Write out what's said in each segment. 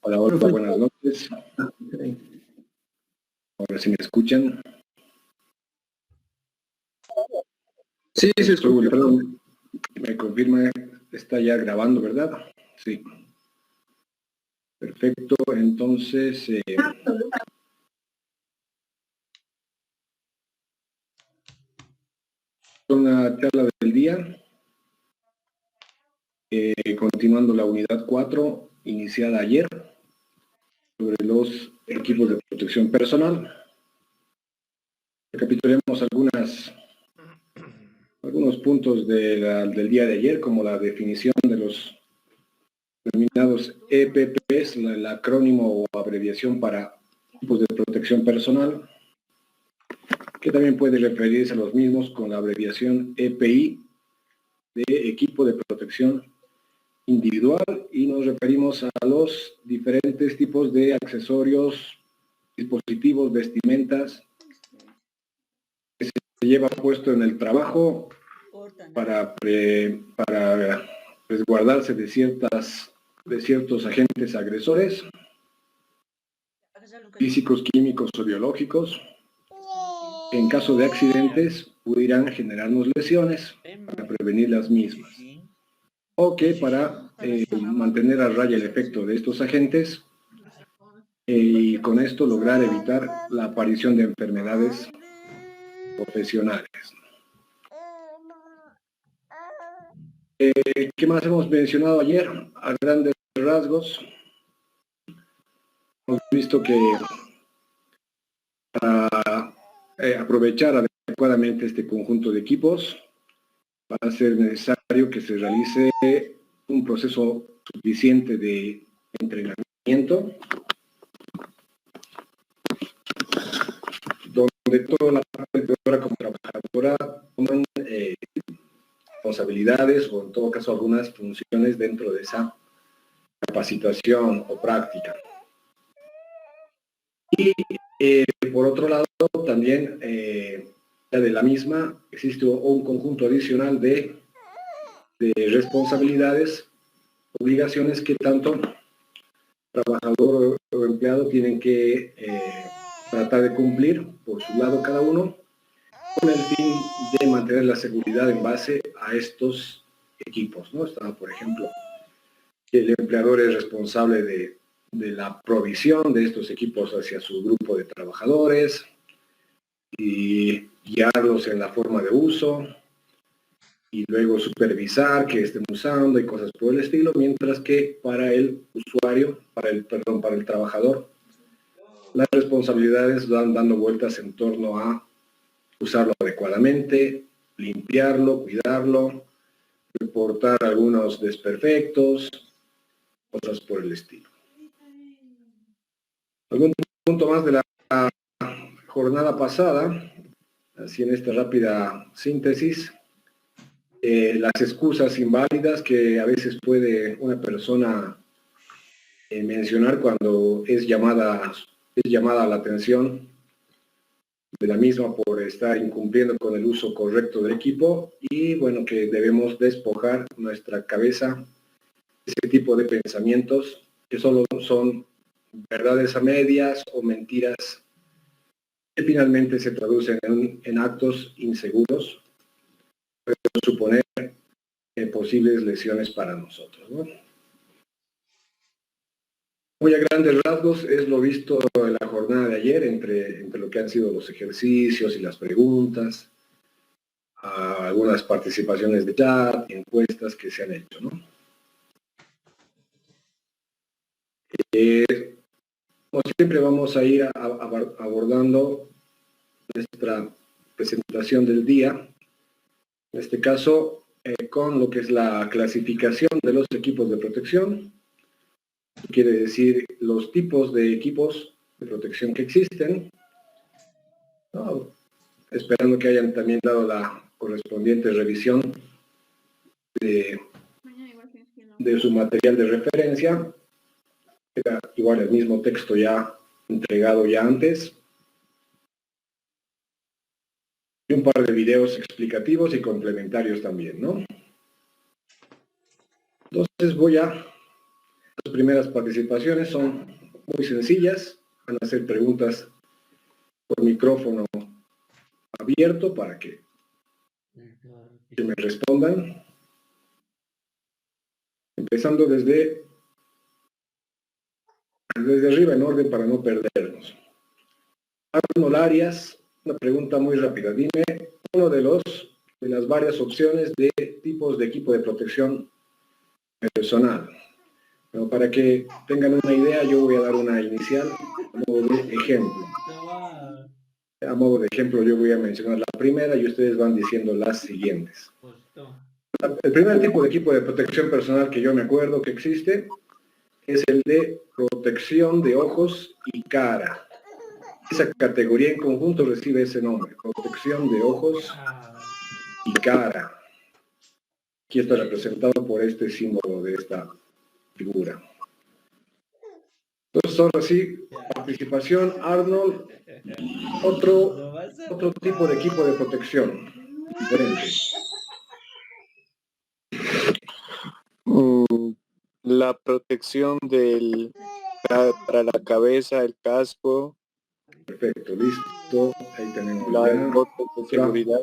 Hola, hola, buenas noches. Ahora sí me escuchan. Sí, se escucha. Perdón, me confirma, está ya grabando, ¿verdad? Sí. Perfecto, entonces... una charla del día, continuando la unidad 4, iniciada ayer, sobre los equipos de protección personal. Recapitulemos algunos puntos del día de ayer, como la definición de los denominados EPPs, el acrónimo o abreviación para equipos de protección personal, que también puede referirse a los mismos con la abreviación EPI, de equipo de protección individual, y nos referimos a los diferentes tipos de accesorios, dispositivos, vestimentas que se lleva puesto en el trabajo para resguardarse de ciertos agentes agresores físicos, químicos o biológicos. En caso de accidentes pudieran generarnos lesiones para prevenir las mismas, o que para mantener a raya el efecto de estos agentes y con esto lograr evitar la aparición de enfermedades profesionales. ¿Qué más hemos mencionado ayer? A grandes rasgos, hemos visto que para aprovechar adecuadamente este conjunto de equipos va a ser necesario que se realice un proceso suficiente de entrenamiento, donde toda la parte emprendedora como trabajadora toman responsabilidades o en todo caso algunas funciones dentro de esa capacitación o práctica. Y por otro lado también de la misma existe un conjunto adicional de responsabilidades, obligaciones que tanto trabajador o empleado tienen que tratar de cumplir por su lado cada uno, con el fin de mantener la seguridad en base a estos equipos, ¿no? Está, por ejemplo, el empleador es responsable de la provisión de estos equipos hacia su grupo de trabajadores y guiarlos en la forma de uso y luego supervisar que estén usando y cosas por el estilo, mientras que para el usuario, para el trabajador, las responsabilidades van dando vueltas en torno a usarlo adecuadamente, limpiarlo, cuidarlo, reportar algunos desperfectos, cosas por el estilo. ¿Algún punto más de la jornada pasada? Así en esta rápida síntesis, las excusas inválidas que a veces puede una persona mencionar cuando es llamada a la atención de la misma por estar incumpliendo con el uso correcto del equipo, y bueno, que debemos despojar nuestra cabeza de ese tipo de pensamientos que solo son verdades a medias o mentiras que finalmente se traducen en actos inseguros, pueden suponer posibles lesiones para nosotros, ¿no? Muy a grandes rasgos es lo visto en la jornada de ayer, entre lo que han sido los ejercicios y las preguntas, algunas participaciones de chat, encuestas que se han hecho, ¿no? Como siempre vamos a ir abordando nuestra presentación del día, en este caso con lo que es la clasificación de los equipos de protección. Quiere decir los tipos de equipos de protección que existen, ¿no? Esperando que hayan también dado la correspondiente revisión de su material de referencia. Era igual el mismo texto ya entregado ya antes. Y un par de videos explicativos y complementarios también, ¿no? Entonces voy a Las primeras participaciones son muy sencillas, van a hacer preguntas por micrófono abierto para que me respondan. Empezando desde arriba en orden para no perdernos. Arnold Arias, una pregunta muy rápida. Dime uno de las varias opciones de tipos de equipo de protección personal. Bueno, para que tengan una idea, yo voy a dar una inicial a modo de ejemplo. A modo de ejemplo, yo voy a mencionar la primera y ustedes van diciendo las siguientes. El primer tipo de equipo de protección personal que yo me acuerdo que existe es el de protección de ojos y cara. Esa categoría en conjunto recibe ese nombre, protección de ojos y cara. Aquí está representado por este símbolo de esta figura. Entonces, ahora sí, participación, Arnold, otro tipo de equipo de protección diferente. La protección para la cabeza, el casco. Perfecto, listo. Ahí tenemos la botas de seguridad.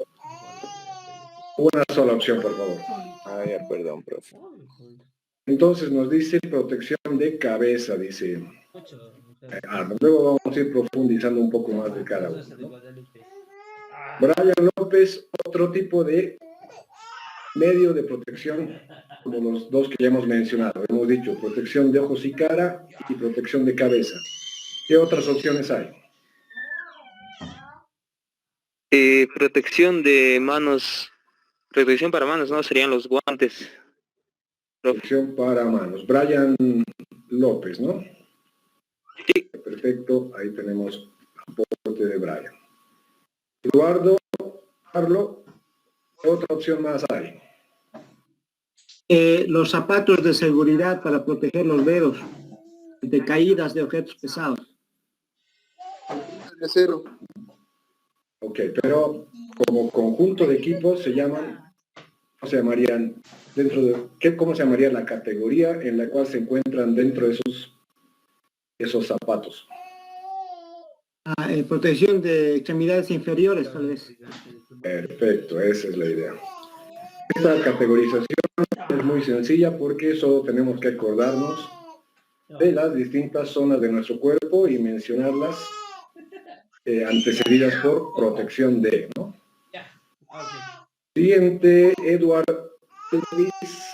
Una sola opción, por favor. Ah, ya, perdón, profe. Entonces nos dice protección de cabeza, dice Arnold. Luego vamos a ir profundizando un poco más de cada uno, ¿no? Brian López, otro tipo de medio de protección, como los dos que ya hemos mencionado. Hemos dicho protección de ojos y cara y protección de cabeza. ¿Qué otras opciones hay? Protección de manos, protección para manos, ¿no? Serían los guantes. Protección para manos. Brian López, ¿no? Sí. Perfecto, ahí tenemos aporte de Brian. Eduardo, Carlos, ¿qué otra opción más hay? Los zapatos de seguridad para proteger los dedos de caídas de objetos pesados. De cero. Ok, pero como conjunto de equipos se llaman, ¿cómo se llamarían? ¿Cómo se llamaría la categoría en la cual se encuentran dentro de esos zapatos? Protección de extremidades inferiores, tal vez. Perfecto, esa es la idea. Esta categorización es muy sencilla porque solo tenemos que acordarnos de las distintas zonas de nuestro cuerpo y mencionarlas antecedidas por protección de, ¿no? Siguiente, Edward Elvis.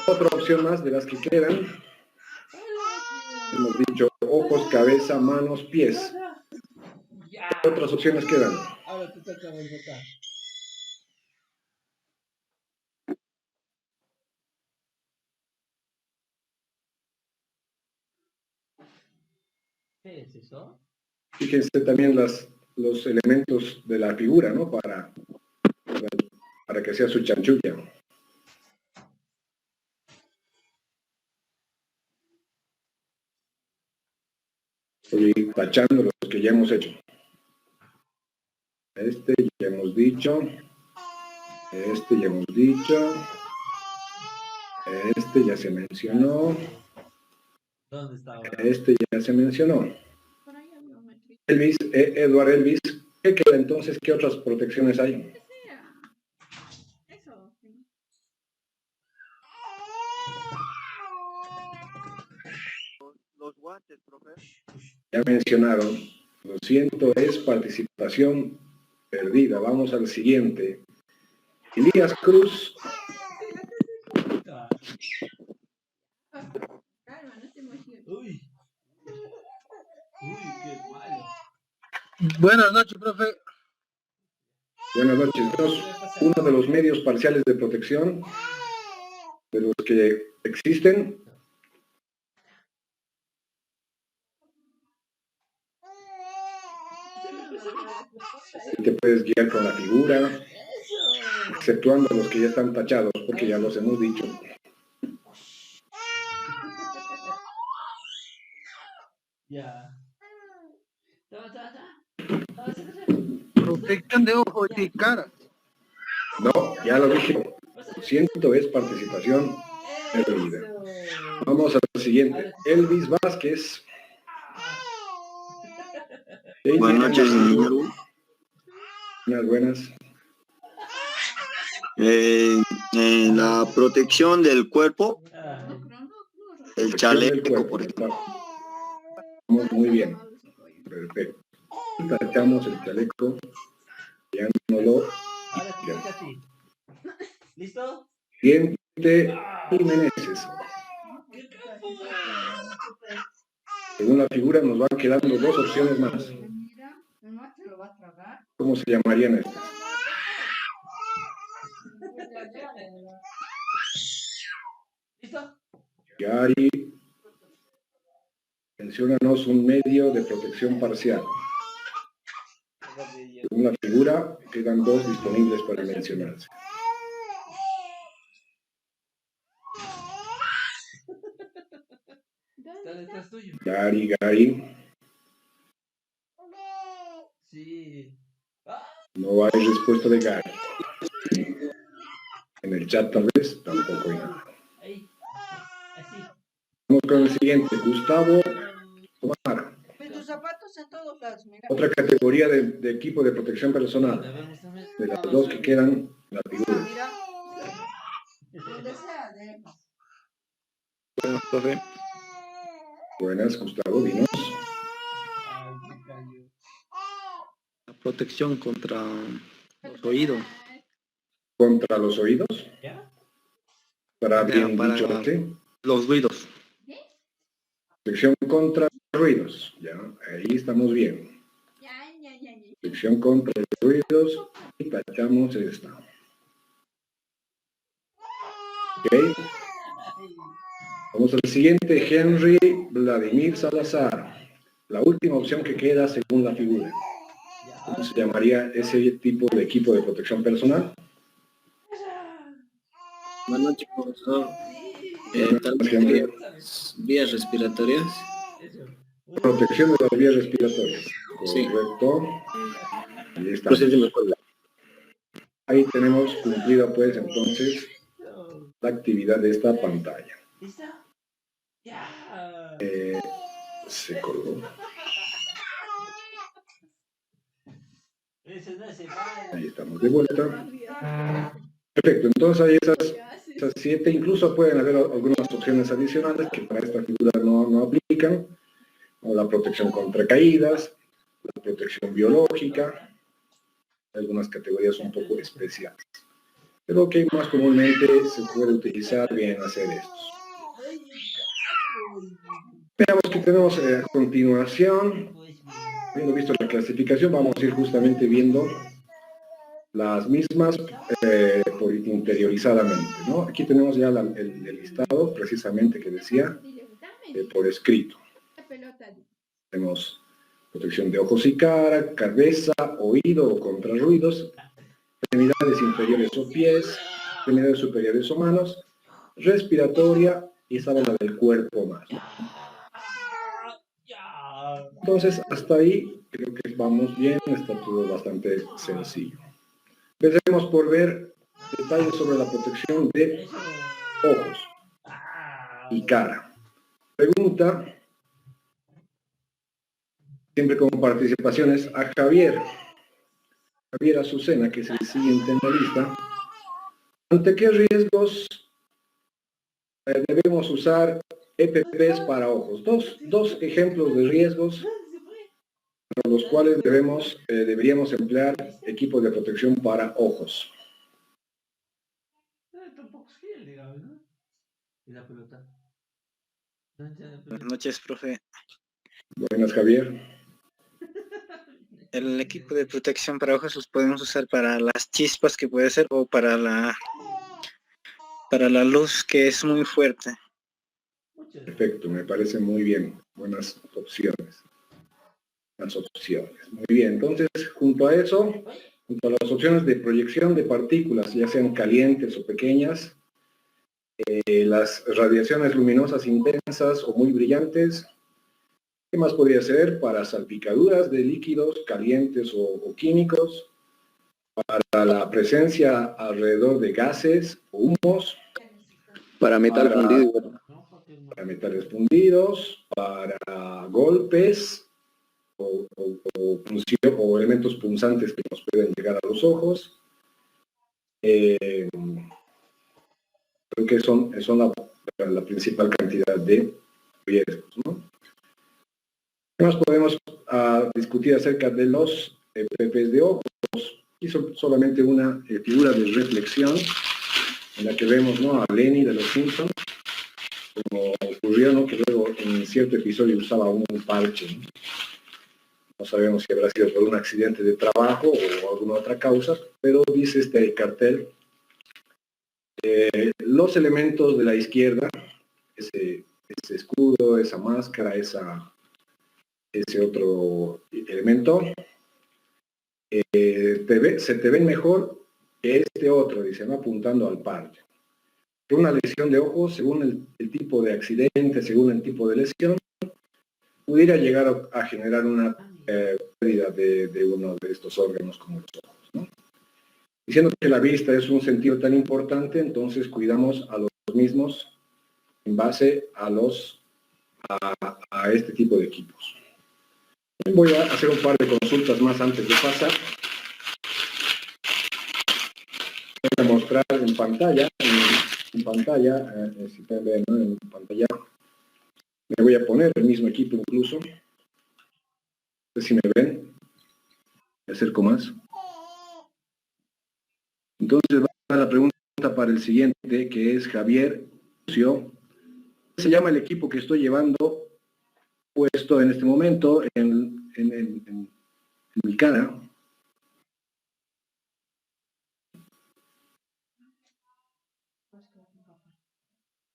Otra opción más de las que quedan. Hemos dicho ojos, cabeza, manos, pies. ¿Qué otras opciones quedan? Fíjense también los elementos de la figura, ¿no? Para que sea su chanchulla. Estoy tachando los que ya hemos hecho. Este ya hemos dicho. Este ya hemos dicho. Este ya se mencionó. Este ya se mencionó. Elvis, Edward Elvis, ¿qué queda entonces? ¿Qué otras protecciones hay? Los guantes, profe. Ya mencionaron. Lo siento, es participación perdida. Vamos al siguiente. Elías Cruz. Buenas noches, profe. Buenas noches. Uno de los medios parciales de protección de los que existen. Te puedes guiar con la figura, exceptuando los que ya están tachados, porque ya los hemos dicho. Protección de ojos y cara. No, ya lo dije. Lo siento, es participación perdida. Vamos al siguiente. Elvis Vázquez. Buenas noches, señor. Buenas. En la protección del cuerpo, el Protección del chaleco, cuerpo. por ejemplo. Vamos muy bien. Perfecto. Tachamos el chaleco. Ya no lo. ¿Listo? Siguiente, Jiménez. Según la figura nos van quedando dos opciones más. ¿Cómo se llamarían estas? ¿Listo? Gary, menciónanos un medio de protección parcial. Según la figura, quedan dos disponibles para mencionarse. Está detrás tuyo. Gary. Sí. No hay respuesta de Gary. En el chat tal vez tampoco hay nada. Ahí. Así. Vamos con el siguiente, Gustavo Omar. Tus zapatos en todos lados, mira. Otra categoría de equipo de protección personal. De las dos que quedan en la figura. Mira. Donde sea, de... Buenas, profe. Buenas, Gustavo, dinos. La protección contra los oídos. Contra los oídos. Para Ya, bien para- dicho, ¿sí? Los ruidos. Protección contra ruidos. Ya, ahí estamos bien. Protección contra ruidos. Y tachamos esta. Ok. Vamos al siguiente, Henry Vladimir Salazar. La última opción que queda según la figura. ¿Cómo se llamaría ese tipo de equipo de protección personal? Buenas noches, profesor. Tal Por vez ejemplo, vías respiratorias. protección de las vías respiratorias. Sí. Correcto. Ahí está. No sé si me acuerdo. Ahí tenemos cumplida pues entonces la actividad de esta pantalla. ¿Listo? Ya. Se colgó. Ese no se va. Ahí estamos de vuelta. Perfecto, entonces hay esas 7, incluso pueden haber algunas opciones adicionales que para esta figura no aplican, como la protección contra caídas, la protección biológica, algunas categorías un poco especiales. Pero que más comúnmente se puede utilizar bien hacer estos. Veamos que tenemos a continuación. Habiendo visto la clasificación, vamos a ir justamente viendo las mismas por interiorizadamente, ¿no? Aquí tenemos ya el listado precisamente que decía por escrito. Tenemos protección de ojos y cara, cabeza, oído o contra ruidos, extremidades inferiores o pies, extremidades superiores o manos, respiratoria y sábana del cuerpo más. Entonces, hasta ahí creo que vamos bien, está todo bastante sencillo. Empecemos por ver detalles sobre la protección de ojos y cara. Pregunta, siempre con participaciones, a Javier Azucena, que es el siguiente en la lista. ¿Ante qué riesgos debemos usar EPPs para ojos? Dos ejemplos de riesgos para los cuales deberíamos emplear equipos de protección para ojos. Tampoco es fiel, digamos, ¿no? ¿Y la pelota? Buenas noches, profe. Buenas, Javier. El equipo de protección para ojos los podemos usar para las chispas que puede ser o para la luz que es muy fuerte. Perfecto, me parece muy bien. Buenas opciones. Muy bien, entonces, junto a eso, junto a las opciones de proyección de partículas, ya sean calientes o pequeñas, las radiaciones luminosas intensas o muy brillantes, ¿qué más podría ser? Para salpicaduras de líquidos calientes o químicos, para la presencia alrededor de gases o humos, Para metal para fundido. para metales fundidos, para golpes o elementos punzantes que nos pueden llegar a los ojos. Creo que son la principal cantidad de riesgos, ¿no? ¿Qué más podemos discutir acerca de los PPs de ojos? Hizo solamente una figura de reflexión en la que vemos, ¿no?, a Lenny de los Simpsons, como ocurrió, ¿no?, que luego en cierto episodio usaba un parche, ¿no? No sabemos si habrá sido por un accidente de trabajo o alguna otra causa, pero dice este cartel, los elementos de la izquierda, ese escudo, esa máscara, ese otro elemento, se te ven mejor que este otro, dice, ¿no?, apuntando al parche. Una lesión de ojos, según el tipo de accidente, según el tipo de lesión, pudiera llegar a generar una pérdida de uno de estos órganos como los ojos, ¿no? Diciendo que la vista es un sentido tan importante, entonces cuidamos a los mismos en base a este tipo de equipos. Voy a hacer un par de consultas más antes de pasar. Voy a mostrar en pantalla, si pueden ver, ¿no?, en pantalla. Me voy a poner el mismo equipo incluso. No sé si me ven. Me acerco más. Entonces va la pregunta para el siguiente, que es Javier. Se llama el equipo que estoy llevando puesto en este momento en mi cara.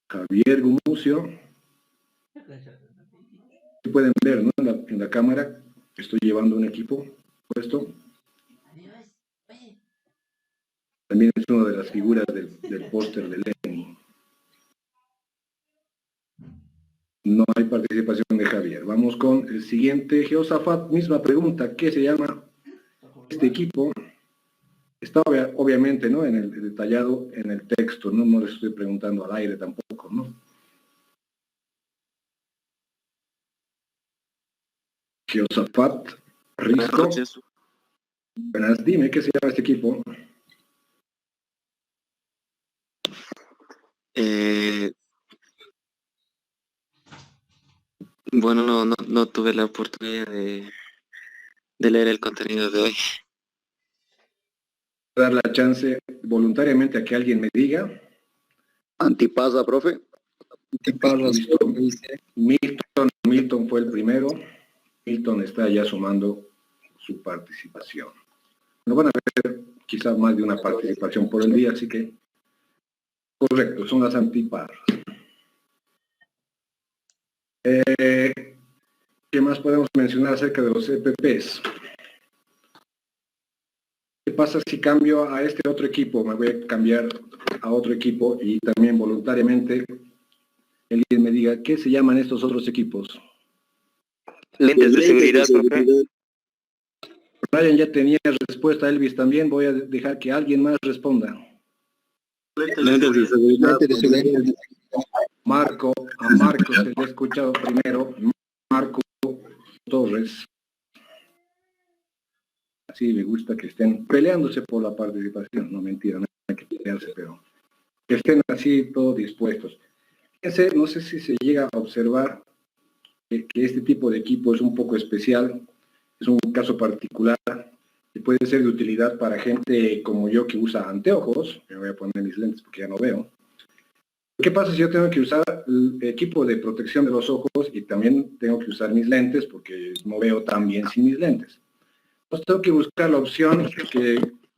Javier Gumucio. Pueden ver, ¿no?, en la cámara que estoy llevando un equipo puesto. También es una de las figuras del póster de Lenny. No hay participación de Javier. Vamos con el siguiente. Jehoshaphat, misma pregunta. ¿Qué se llama este equipo? Está obviamente, ¿no?, en el detallado en el texto. No les estoy preguntando al aire tampoco, ¿no? Jehoshaphat Risco. Buenas, dime, ¿qué se llama este equipo? Bueno, no tuve la oportunidad de leer el contenido de hoy. Dar la chance voluntariamente a que alguien me diga. Antipasa, profe. Listo. Milton fue el primero. Milton está ya sumando su participación. No van a ver quizás más de una participación por el día, así que correcto, son las antiparras. ¿Qué más podemos mencionar acerca de los EPPs? ¿Qué pasa si cambio a este otro equipo? Me voy a cambiar a otro equipo y también voluntariamente alguien me diga qué se llaman estos otros equipos. Lentes de seguridad, profe. Brian ya tenía respuesta, Elvis también. Voy a dejar que alguien más responda. Lentes de seguridad. Marco, a Marco se le ha escuchado primero. Marco Torres. Así me gusta que estén peleándose por la participación. No, mentira, no hay que pelearse, pero que estén así todos dispuestos. Fíjense, no sé si se llega a observar que este tipo de equipo es un poco especial. Es un caso particular que puede ser de utilidad para gente como yo que usa anteojos. Me voy a poner mis lentes porque ya no veo. ¿Qué pasa si yo tengo que usar el equipo de protección de los ojos y también tengo que usar mis lentes porque no veo tan bien sin mis lentes? Entonces tengo que buscar la opción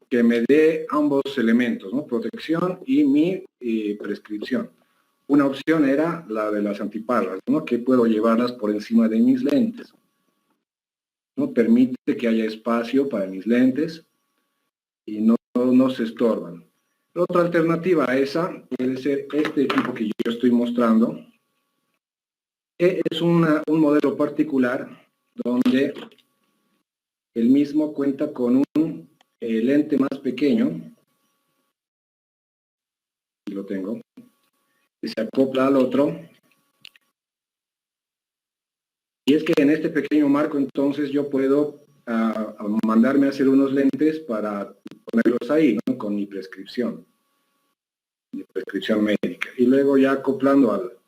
que me dé ambos elementos, ¿no? Protección y mi prescripción. Una opción era la de las antiparras, ¿no?, que puedo llevarlas por encima de mis lentes. ¿No? Permite que haya espacio para mis lentes y no se estorban. La otra alternativa a esa puede ser este equipo que yo estoy mostrando, que es un modelo particular donde el mismo cuenta con un lente más pequeño, aquí lo tengo, que se acopla al otro Y es que en este pequeño marco entonces yo puedo mandarme a hacer unos lentes para ponerlos ahí, ¿no? Con mi prescripción médica. Y luego ya acoplando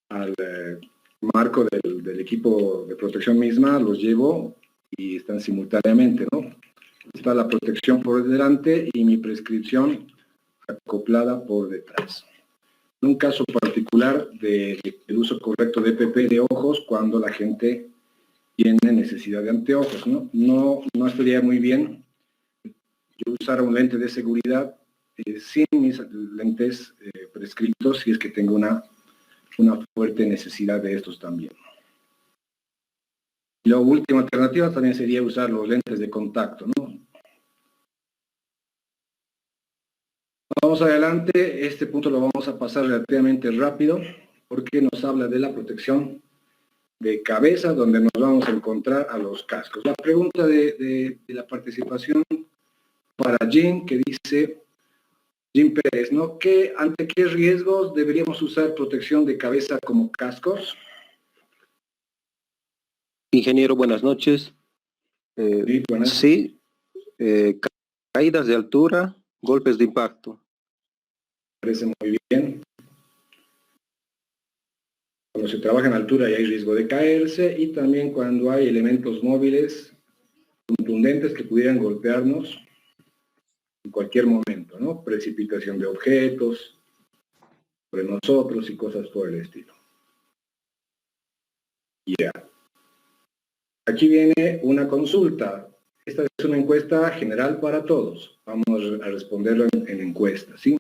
al marco del equipo de protección misma, los llevo y están simultáneamente, ¿no? Está la protección por delante y mi prescripción acoplada por detrás. En un caso particular del uso correcto de EPP de ojos cuando la gente tiene necesidad de anteojos, ¿no? No estaría muy bien yo usar un lente de seguridad sin mis lentes prescritos si es que tengo una fuerte necesidad de estos también. La última alternativa también sería usar los lentes de contacto, ¿no? Vamos adelante, este punto lo vamos a pasar relativamente rápido porque nos habla de la protección de cabeza donde nos vamos a encontrar a los cascos. La pregunta de la participación para Jean, que dice, Jean Pérez, ¿no? ¿Ante qué riesgos deberíamos usar protección de cabeza como cascos? Ingeniero, buenas noches. Sí, buenas. Sí, caídas de altura, golpes de impacto. Parece muy bien. Cuando se trabaja en altura y hay riesgo de caerse, y también cuando hay elementos móviles contundentes que pudieran golpearnos en cualquier momento, ¿no? Precipitación de objetos sobre nosotros y cosas por el estilo. Ya. Aquí viene una consulta. Esta es una encuesta general para todos. Vamos a responderlo en encuesta, ¿sí?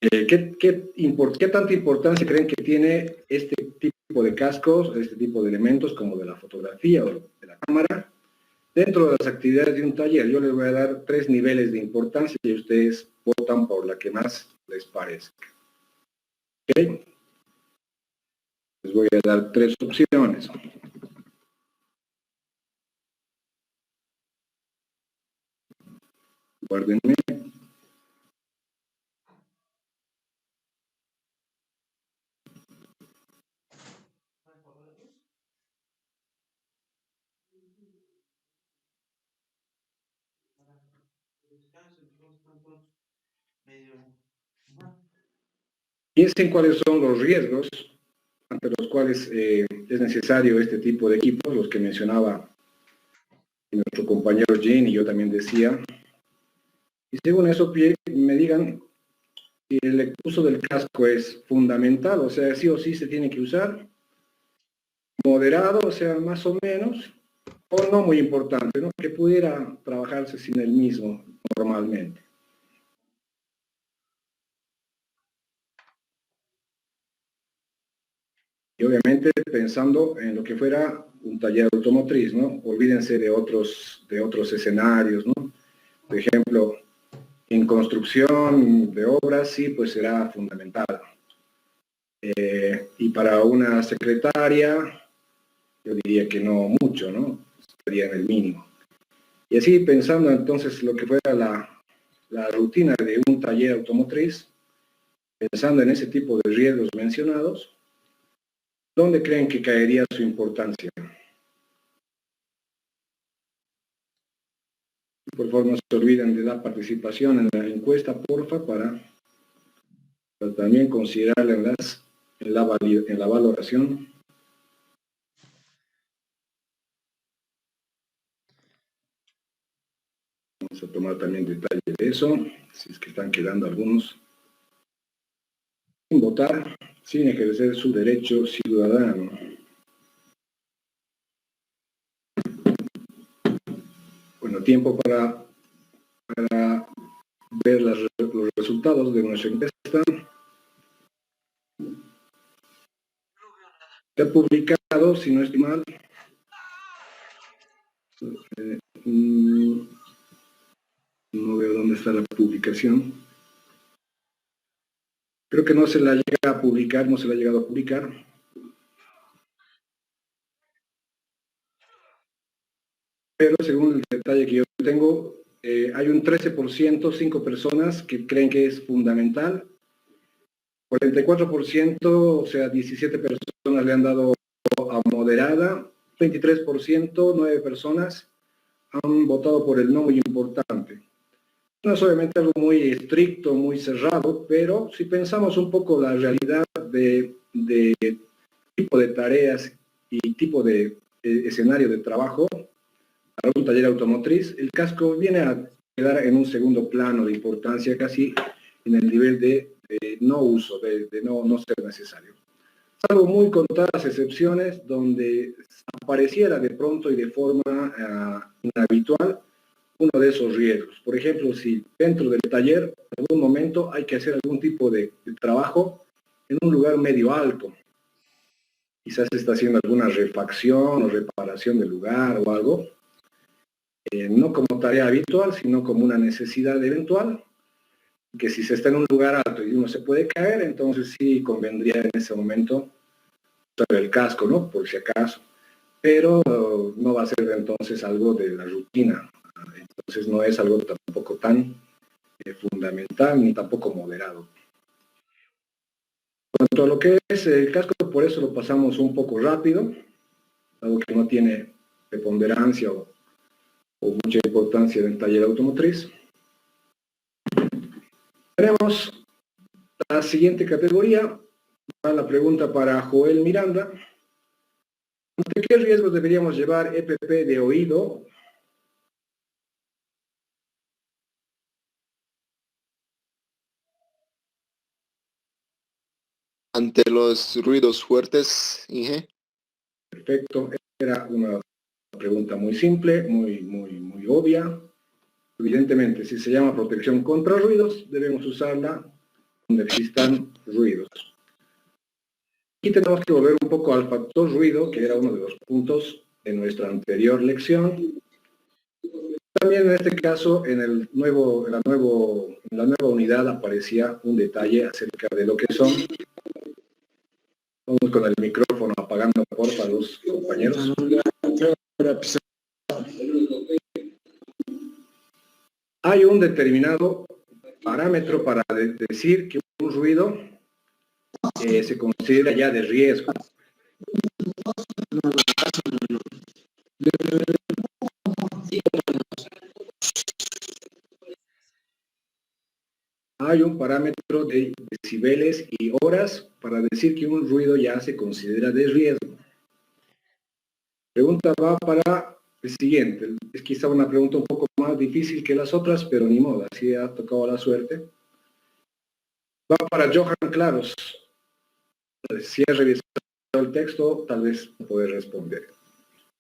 ¿Qué tanta importancia creen que tiene este tipo de cascos, este tipo de elementos como de la fotografía o de la cámara dentro de las actividades de un taller? Yo les voy a dar 3 niveles de importancia y ustedes votan por la que más les parezca. ¿Ok? Les voy a dar 3 opciones. Guárdenme. Piensen cuáles son los riesgos ante los cuales es necesario este tipo de equipos, los que mencionaba nuestro compañero Jean y yo también decía. Y según eso me digan si el uso del casco es fundamental, o sea, sí o sí se tiene que usar, moderado, o sea, más o menos, o no muy importante, ¿no? Que pudiera trabajarse sin el mismo normalmente. Y obviamente pensando en lo que fuera un taller automotriz, ¿no? Olvídense de otros escenarios, ¿no? Por ejemplo, en construcción de obras, sí, pues será fundamental. Y para una secretaria, yo diría que no mucho, ¿no? Estaría en el mínimo. Y así pensando entonces lo que fuera la rutina de un taller automotriz, pensando en ese tipo de riesgos mencionados, ¿dónde creen que caería su importancia? Por favor, no se olviden de la participación en la encuesta, porfa, para también considerarla en la valoración. Vamos a tomar también detalle de eso, si es que están quedando algunos sin votar, sin ejercer su derecho ciudadano. Bueno, tiempo para ver los resultados de nuestra encuesta. Se ha publicado, si no estoy mal, no veo dónde está la publicación. Creo que no se la llega a publicar, no se la ha llegado a publicar. Pero según el detalle que yo tengo, hay un 13%, 5 personas que creen que es fundamental, 44%, o sea, 17 personas personas le han dado a moderada, 23%, 9 personas han votado por el no muy importante. No es obviamente algo muy estricto, muy cerrado, pero si pensamos un poco la realidad de tipo de tareas y tipo de escenario de trabajo para un taller automotriz, el casco viene a quedar en un segundo plano de importancia, casi en el nivel de no uso, de no ser necesario. Salvo muy contadas excepciones donde apareciera de pronto y de forma inhabitual uno de esos riesgos. Por ejemplo, si dentro del taller en algún momento hay que hacer algún tipo de trabajo en un lugar medio alto, quizás se está haciendo alguna refacción o reparación del lugar o algo, no como tarea habitual, sino como una necesidad eventual, que si se está en un lugar alto y uno se puede caer, entonces sí convendría en ese momento usar el casco, ¿no? Por si acaso. Pero no va a ser entonces algo de la rutina. Entonces no es algo tampoco tan fundamental ni tampoco moderado. En cuanto a lo que es el casco, por eso lo pasamos un poco rápido, algo que no tiene preponderancia o mucha importancia en el taller automotriz. Tenemos la siguiente categoría, la pregunta para Joel Miranda. ¿Ante qué riesgos deberíamos llevar EPP de oído? Ante los ruidos fuertes, Inge. Perfecto, era una pregunta muy simple, muy obvia. Evidentemente, si se llama protección contra ruidos, debemos usarla donde existan ruidos. Aquí tenemos que volver un poco al factor ruido, que era uno de los puntos de nuestra anterior lección. También en este caso, en la nueva unidad aparecía un detalle acerca de lo que son. Vamos con el micrófono apagando, porfa, los compañeros. Hay un determinado parámetro para decir que un ruido se considera ya de riesgo. Hay un parámetro de decibeles y horas para decir que un ruido ya se considera de riesgo. La pregunta va para el siguiente. Es quizá una pregunta un poco más difícil que las otras, pero ni modo, así ha tocado la suerte. Va para Johan Claros. Si has revisado el texto, tal vez puedes responder.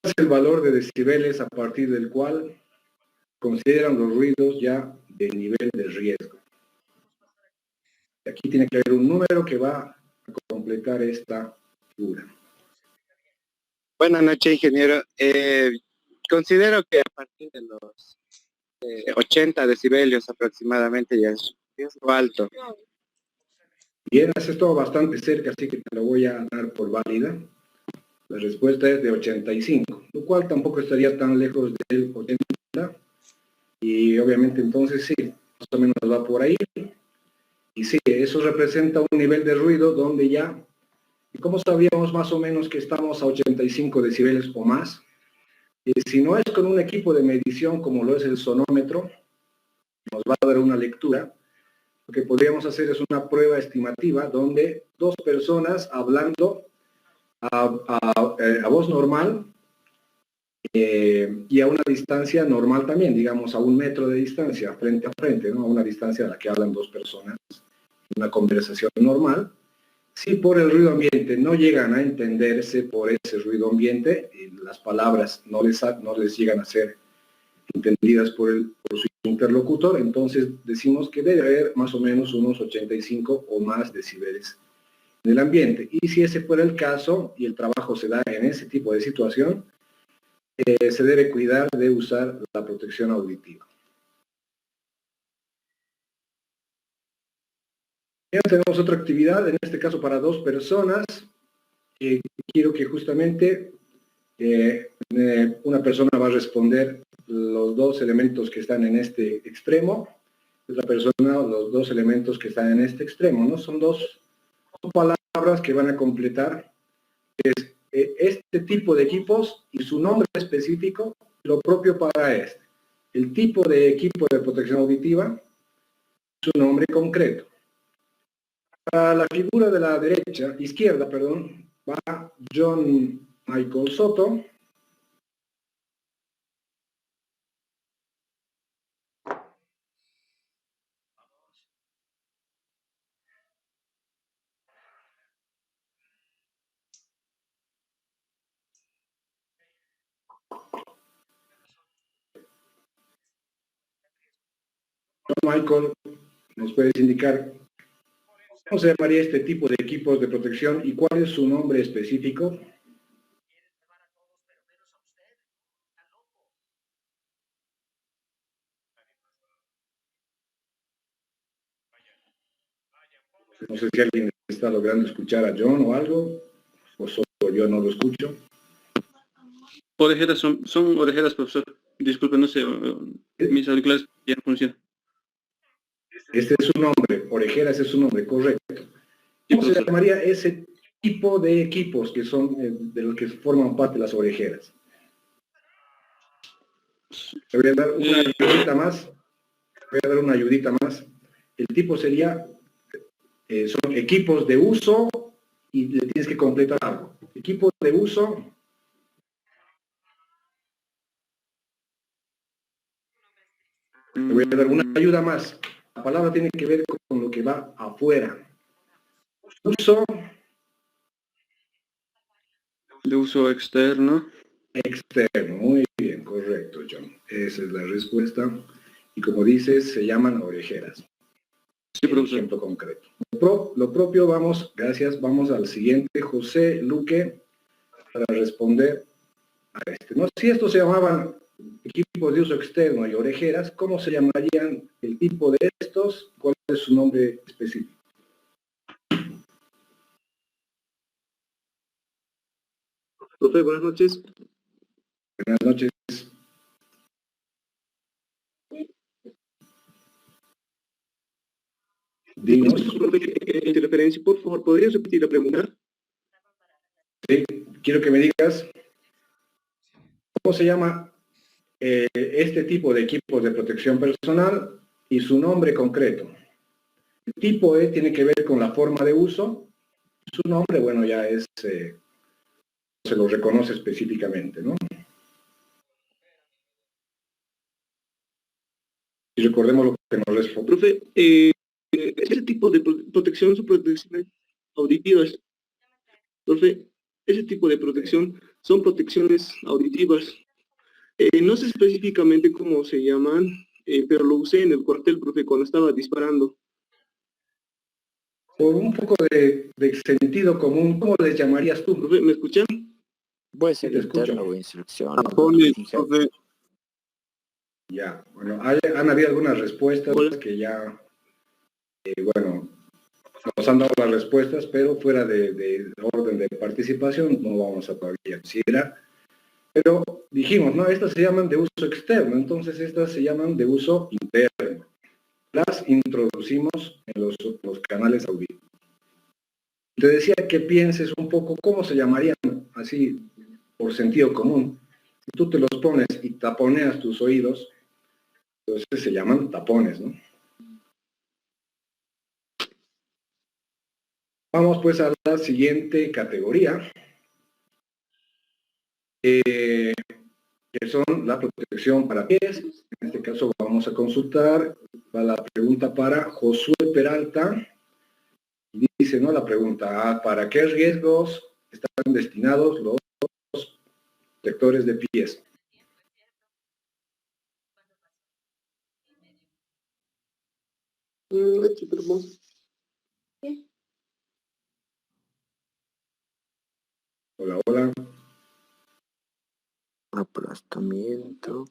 ¿Cuál es el valor de decibeles a partir del cual consideran los ruidos ya de nivel de riesgo? Aquí tiene que haber un número que va a completar esta figura. Buenas noches, ingeniero. Considero que a partir de los 80 decibelios aproximadamente ya es riesgo alto. Bien, has estado bastante cerca, así que te lo voy a dar por válida. La respuesta es de 85, lo cual tampoco estaría tan lejos del 80. Y obviamente entonces sí, más o menos va por ahí. Y sí, eso representa un nivel de ruido donde ya, ¿cómo sabíamos más o menos que estamos a 85 decibeles o más? Si no es con un equipo de medición como lo es el sonómetro, nos va a dar una lectura. Lo que podríamos hacer es una prueba estimativa donde dos personas hablando a voz normal y a una distancia normal también, digamos a 1 metro de distancia, frente a frente, ¿no? A una distancia a la que hablan dos personas, una conversación normal. Si por el ruido ambiente no llegan a entenderse por ese ruido ambiente, y las palabras no les llegan a ser entendidas por su interlocutor, entonces decimos que debe haber más o menos unos 85 o más decibeles en el ambiente. Y si ese fuera el caso y el trabajo se da en ese tipo de situación, se debe cuidar de usar la protección auditiva. Ya tenemos otra actividad, en este caso para dos personas. Quiero que justamente una persona va a responder los dos elementos que están en este extremo, otra persona los dos elementos que están en este extremo, ¿no? Son dos palabras que van a completar este tipo de equipos y su nombre específico, lo propio para este. El tipo de equipo de protección auditiva, su nombre concreto. Para la figura de la izquierda, va John Michael Soto. John Michael, ¿nos puedes indicar cómo se llamaría este tipo de equipos de protección y cuál es su nombre específico? No sé si alguien está logrando escuchar a John o algo, o solo yo no lo escucho. Orejeras son orejeras, profesor. Disculpe, no sé, mis auriculares ya no funcionan. Este es su nombre, orejeras es su nombre, correcto. ¿Cómo se llamaría ese tipo de equipos que son de los que forman parte de las orejeras? Le voy a dar una ayudita más. El tipo sería, son equipos de uso y le tienes que completar algo. Equipos de uso. Le voy a dar una ayuda más. La palabra tiene que ver con lo que va afuera. Uso. De uso externo. Externo, muy bien, correcto, John. Esa es la respuesta. Y como dices, se llaman orejeras. Sí, profesor. Ejemplo concreto. Lo propio, vamos al siguiente, José Luque, para responder a este. No, si estos se llamaban equipos de uso externo y orejeras, ¿cómo se llamarían el tipo de estos? ¿Cuál es su nombre específico? Profe, buenas noches. Buenas noches. Dinos. Interferencia, por favor, ¿podrías repetir la pregunta? Sí, quiero que me digas cómo se llama este tipo de equipos de protección personal y su nombre concreto. El tipo tiene que ver con la forma de uso. Su nombre, bueno, ya es, se lo reconoce específicamente, ¿no? Y recordemos lo que nos responde. Profe, ese tipo de protección son protecciones auditivas. Profe, ese tipo de protección son protecciones auditivas. No sé específicamente cómo se llaman, pero lo usé en el cuartel, profe, cuando estaba disparando. Por un poco de sentido común, ¿cómo les llamarías tú? Profe, ¿me escuchan? Puede Sí, ser te escucho. interno o instrucción. Profe. Ya, bueno, han habido algunas respuestas que ya, bueno, nos han dado las respuestas, pero fuera de orden de participación no vamos a todavía quisiera. Pero dijimos, ¿no? Estas se llaman de uso externo, entonces estas se llaman de uso interno. Las introducimos en los canales auditivos. Te decía que pienses un poco cómo se llamarían, así, por sentido común. Si tú te los pones y taponeas tus oídos, entonces se llaman tapones, ¿no? Vamos pues a la siguiente categoría, que son la protección para pies. En este caso vamos a consultar la pregunta para Josué Peralta. Dice, ¿no? La pregunta, ¿para qué riesgos están destinados los protectores de pies? Hola, hola. Aplastamiento.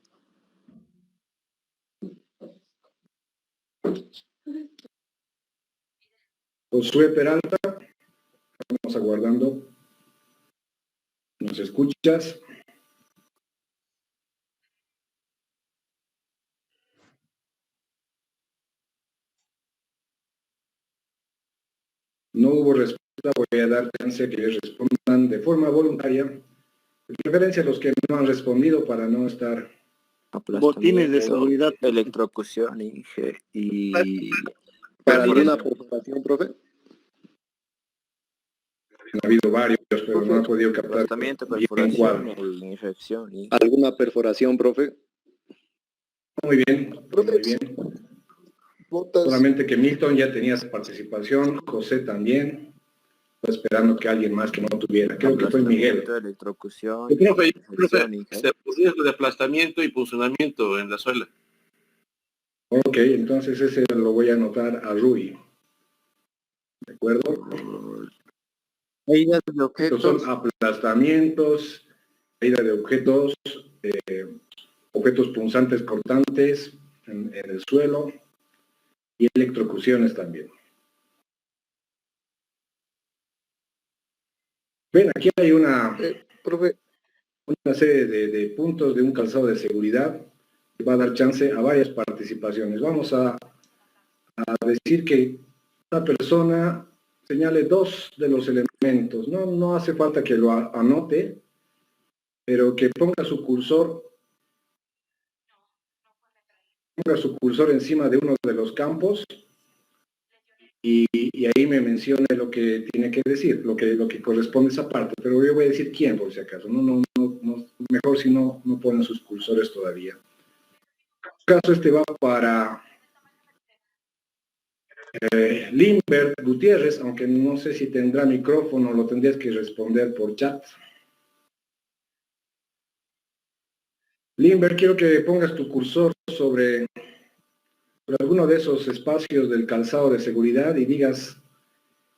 Josué Peralta, estamos aguardando. ¿Nos escuchas? No hubo respuesta voy a dar chance a que les respondan de forma voluntaria, de preferencia a los que no han respondido para no estar... Botines de seguridad. Electrocución, Inge, y... ¿Para alguna perforación, profe? Han habido varios, pero no han podido captar Aplastamiento, bien perforación cuál. o infección, Inge. ¿Alguna perforación, profe? Muy bien, muy bien. Botas. Solamente que Milton ya tenía su participación, José también. Estoy esperando que alguien más que no tuviera. Creo que fue Miguel. Electrocución, Profe, infección, Inge. riesgo de aplastamiento y puncionamiento en la suela. Ok, entonces ese lo voy a anotar a Rui. ¿De acuerdo? Caídas de Estos objetos. son aplastamientos, caída de objetos, objetos punzantes cortantes en el suelo y electrocuciones también. Ven, aquí hay Profe, una serie de puntos de un calzado de seguridad que va a dar chance a varias participaciones. Vamos a decir que una persona señale dos de los elementos. No hace falta que lo anote, pero que ponga su cursor encima de uno de los campos y ahí me mencione lo que tiene que decir, lo que corresponde a esa parte. Pero yo voy a decir quién, por si acaso. Mejor si no ponen sus cursores todavía. En este caso, este va para Limbert Gutiérrez, aunque no sé si tendrá micrófono, lo tendrías que responder por chat. Limbert, quiero que pongas tu cursor sobre alguno de esos espacios del calzado de seguridad y digas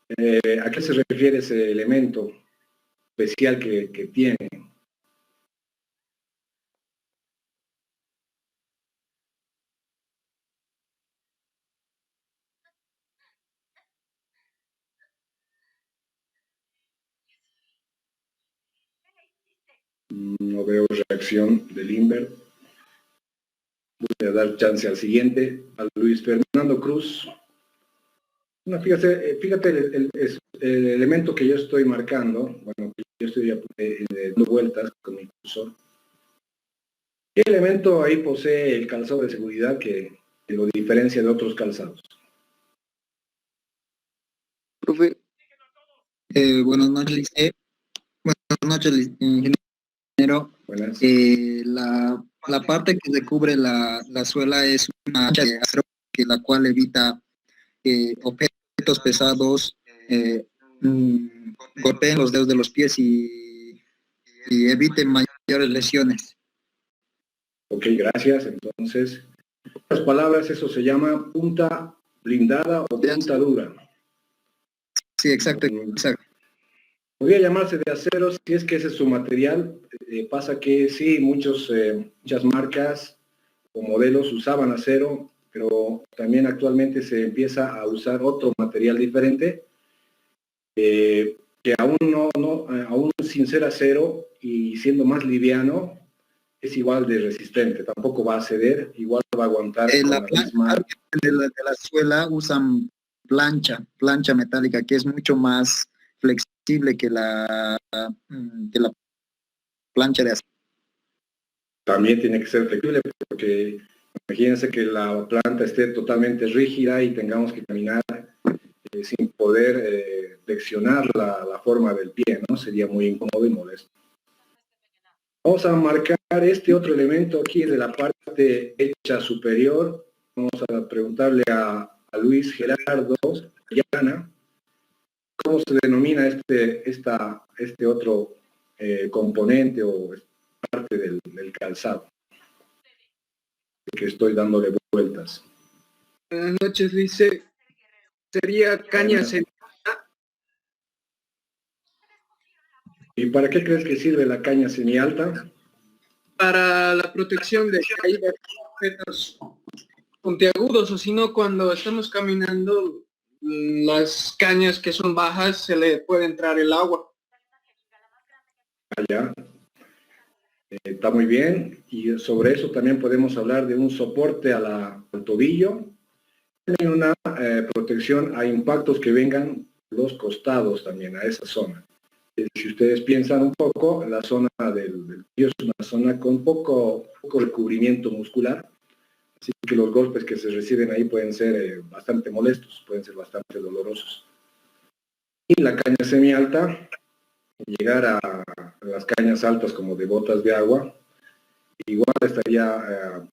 a qué se refiere ese elemento especial que tiene. No veo reacción de Limbert. Voy a dar chance al siguiente, a Luis Fernando Cruz. No, fíjate el elemento que yo estoy marcando, bueno, que yo estoy dando vueltas con mi cursor. ¿Qué elemento ahí posee el calzado de seguridad que lo diferencia de otros calzados? profe. Buenas noches. Buenas noches, ingeniero. Buenas. La parte que recubre la suela es una mancha de acero que la cual evita que objetos pesados golpeen los dedos de los pies y eviten mayores lesiones. Ok, gracias. Entonces, en otras palabras, eso se llama punta blindada o punta dura. Sí, exacto, exacto. Podría llamarse de acero si es que ese es su material. Pasa que sí, muchas marcas o modelos usaban acero, pero también actualmente se empieza a usar otro material diferente que aún sin ser acero y siendo más liviano, es igual de resistente. Tampoco va a ceder, igual va a aguantar con la misma... de la suela usan plancha metálica que es mucho más flexible que la plancha de acero. También tiene que ser flexible porque imagínense que la planta esté totalmente rígida y tengamos que caminar sin poder flexionar la forma del pie, ¿no? Sería muy incómodo y molesto. Vamos a marcar este otro elemento aquí de la parte derecha superior. Vamos a preguntarle a Luis Gerardo Llana, ¿cómo se denomina este otro componente o parte del calzado que estoy dándole vueltas? Buenas noches, dice. Sería caña semialta. ¿Y para qué crees que sirve la caña semialta? Para la protección de caídas de objetos puntiagudos, o si no, cuando estamos caminando, las cañas que son bajas se le puede entrar el agua. Allá. Está muy bien. Y sobre eso también podemos hablar de un soporte al tobillo. Tiene una protección a impactos que vengan los costados también, a esa zona. Si ustedes piensan un poco, la zona del cuello es una zona con poco recubrimiento muscular, así que los golpes que se reciben ahí pueden ser bastante molestos, pueden ser bastante dolorosos. Y la caña semialta, llegar a las cañas altas como de botas de agua, igual estaría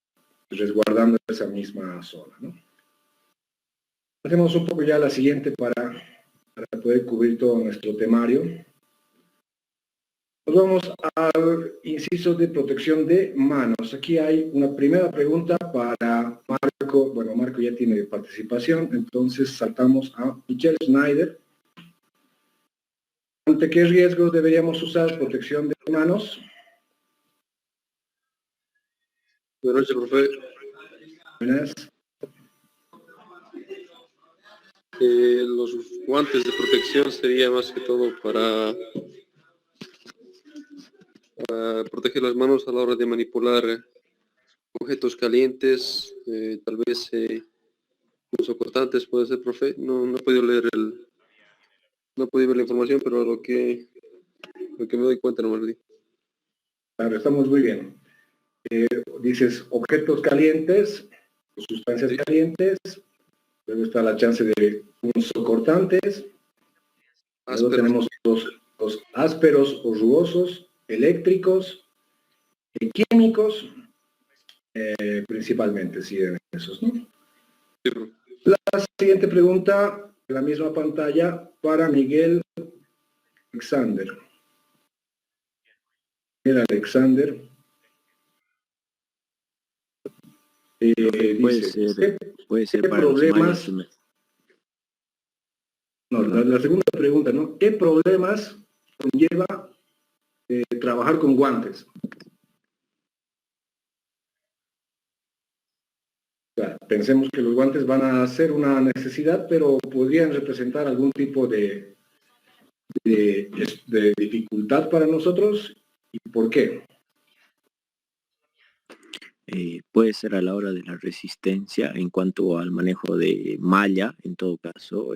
resguardando esa misma zona, ¿no? Hacemos un poco ya la siguiente para poder cubrir todo nuestro temario. Nos vamos al inciso de protección de manos. Aquí hay una primera pregunta para Marco. Bueno, Marco ya tiene participación, entonces saltamos a Michelle Schneider. ¿Ante qué riesgos deberíamos usar protección de manos? Buenas noches, profe. Buenas. Los guantes de protección sería más que todo para proteger las manos a la hora de manipular objetos calientes, tal vez punzocortantes, puede ser, profe. No he podido leer no he podido ver la información, pero lo que me doy cuenta no me lo di. Claro, estamos muy bien. Dices objetos calientes, sustancias calientes, luego está la chance de punzocortantes, luego tenemos los ásperos o rugosos, eléctricos, químicos, principalmente, sí, esos, ¿no? Sí. La siguiente pregunta, en la misma pantalla, para Miguel Alexander. Miguel Alexander. Puede ser ¿qué para problemas? los No, la segunda pregunta, ¿no? ¿Qué problemas conlleva trabajar con guantes? O sea, pensemos que los guantes van a ser una necesidad, pero podrían representar algún tipo de dificultad para nosotros. ¿Y por qué? Puede ser a la hora de la resistencia en cuanto al manejo de malla, en todo caso,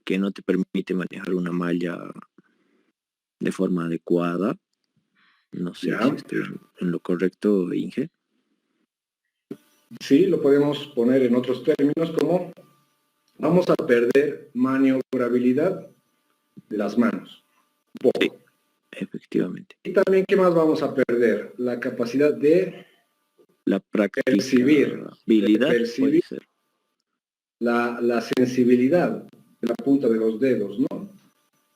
que no te permite manejar una malla de forma adecuada. No sé si estoy en lo correcto, Inge. Sí, lo podemos poner en otros términos como vamos a perder maniobrabilidad de las manos. Un poco. Sí, efectivamente. Y también, ¿qué más vamos a perder? La capacidad de la percibir, puede ser. La sensibilidad de la punta de los dedos, ¿no?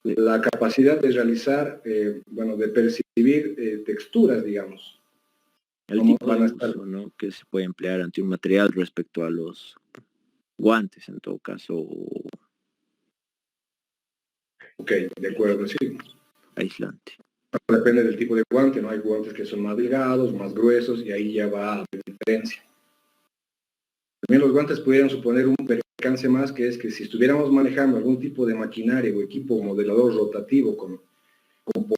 Sí. La capacidad de realizar, de percibir texturas, digamos. El tipo de uso, ¿no?, que se puede emplear ante un material respecto a los guantes, en todo caso. Ok, de acuerdo, sí. Aislante. Depende del tipo de guante, ¿no? Hay guantes que son más delgados, más gruesos, y ahí ya va a haber diferencia. También los guantes pudieran suponer un percance más, que es que si estuviéramos manejando algún tipo de maquinaria o equipo modelador rotativo con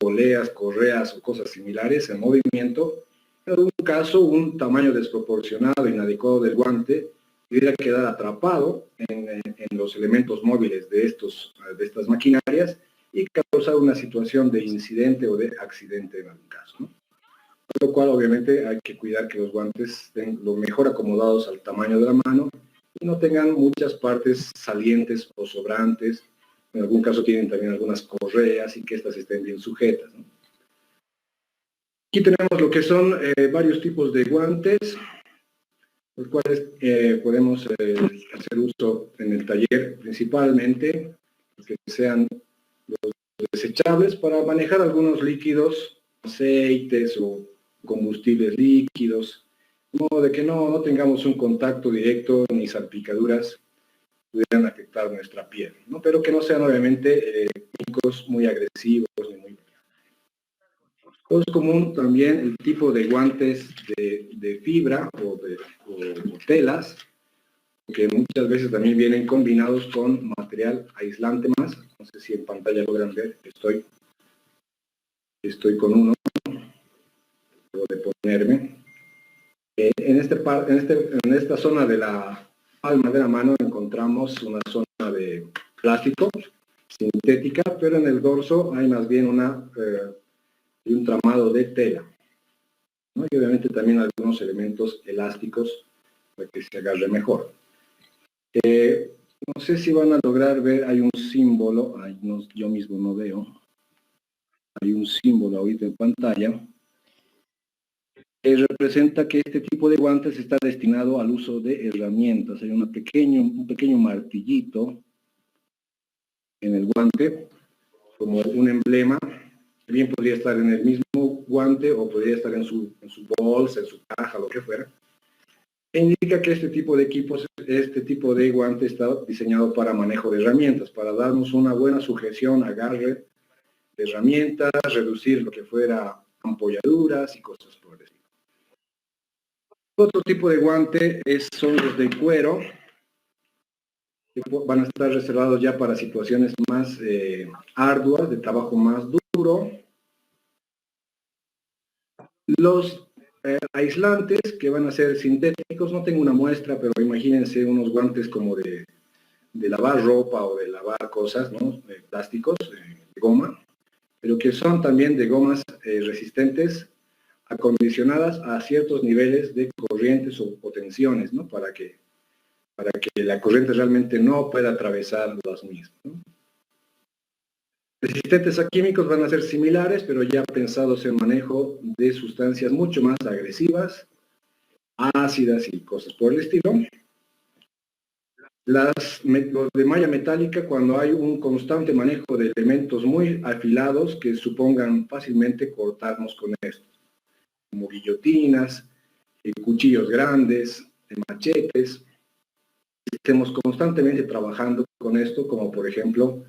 poleas, correas o cosas similares en movimiento, en algún caso un tamaño desproporcionado, inadecuado del guante pudiera quedar atrapado en los elementos móviles de estas maquinarias y causar una situación de incidente o de accidente en algún caso, ¿no? Por lo cual, obviamente, hay que cuidar que los guantes estén lo mejor acomodados al tamaño de la mano y no tengan muchas partes salientes o sobrantes. En algún caso tienen también algunas correas y que estas estén bien sujetas, ¿no? Aquí tenemos lo que son varios tipos de guantes, los cuales podemos hacer uso en el taller principalmente, que sean los desechables para manejar algunos líquidos, aceites o combustibles líquidos, de modo de que no tengamos un contacto directo ni salpicaduras pudieran afectar nuestra piel, ¿no? Pero que no sean obviamente químicos muy agresivos ni muy... Es común también el tipo de guantes de fibra o telas, que muchas veces también vienen combinados con material aislante más. No sé si en pantalla logran ver, estoy con uno, debo de ponerme. En esta zona de la palma de la mano encontramos una zona de plástico, sintética, pero en el dorso hay más bien un tramado de tela, ¿no? Y obviamente también algunos elementos elásticos para que se agarre mejor. No sé si van a lograr ver, hay un símbolo, yo mismo no veo, hay un símbolo ahorita en pantalla, que representa que este tipo de guantes está destinado al uso de herramientas. Hay un pequeño martillito en el guante, como un emblema, que bien podría estar en el mismo guante o podría estar en su bolsa, en su caja, lo que fuera. E indica que este tipo de equipos, este tipo de guante está diseñado para manejo de herramientas, para darnos una buena sujeción, agarre de herramientas, reducir lo que fuera ampolladuras y cosas por el estilo. Otro tipo de guante son los de cuero, que van a estar reservados ya para situaciones más arduas, de trabajo más duro. Los aislantes, que van a ser sintéticos, no tengo una muestra, pero imagínense unos guantes como de lavar ropa o de lavar cosas, ¿no? De plásticos, de goma, pero que son también de gomas resistentes, acondicionadas a ciertos niveles de corrientes o tensiones, ¿no? Para que la corriente realmente no pueda atravesar las mismas, ¿no? Resistentes a químicos van a ser similares, pero ya pensados en manejo de sustancias mucho más agresivas, ácidas y cosas por el estilo. Los de malla metálica, cuando hay un constante manejo de elementos muy afilados que supongan fácilmente cortarnos con esto, como guillotinas, cuchillos grandes, machetes. Estemos constantemente trabajando con esto, como por ejemplo,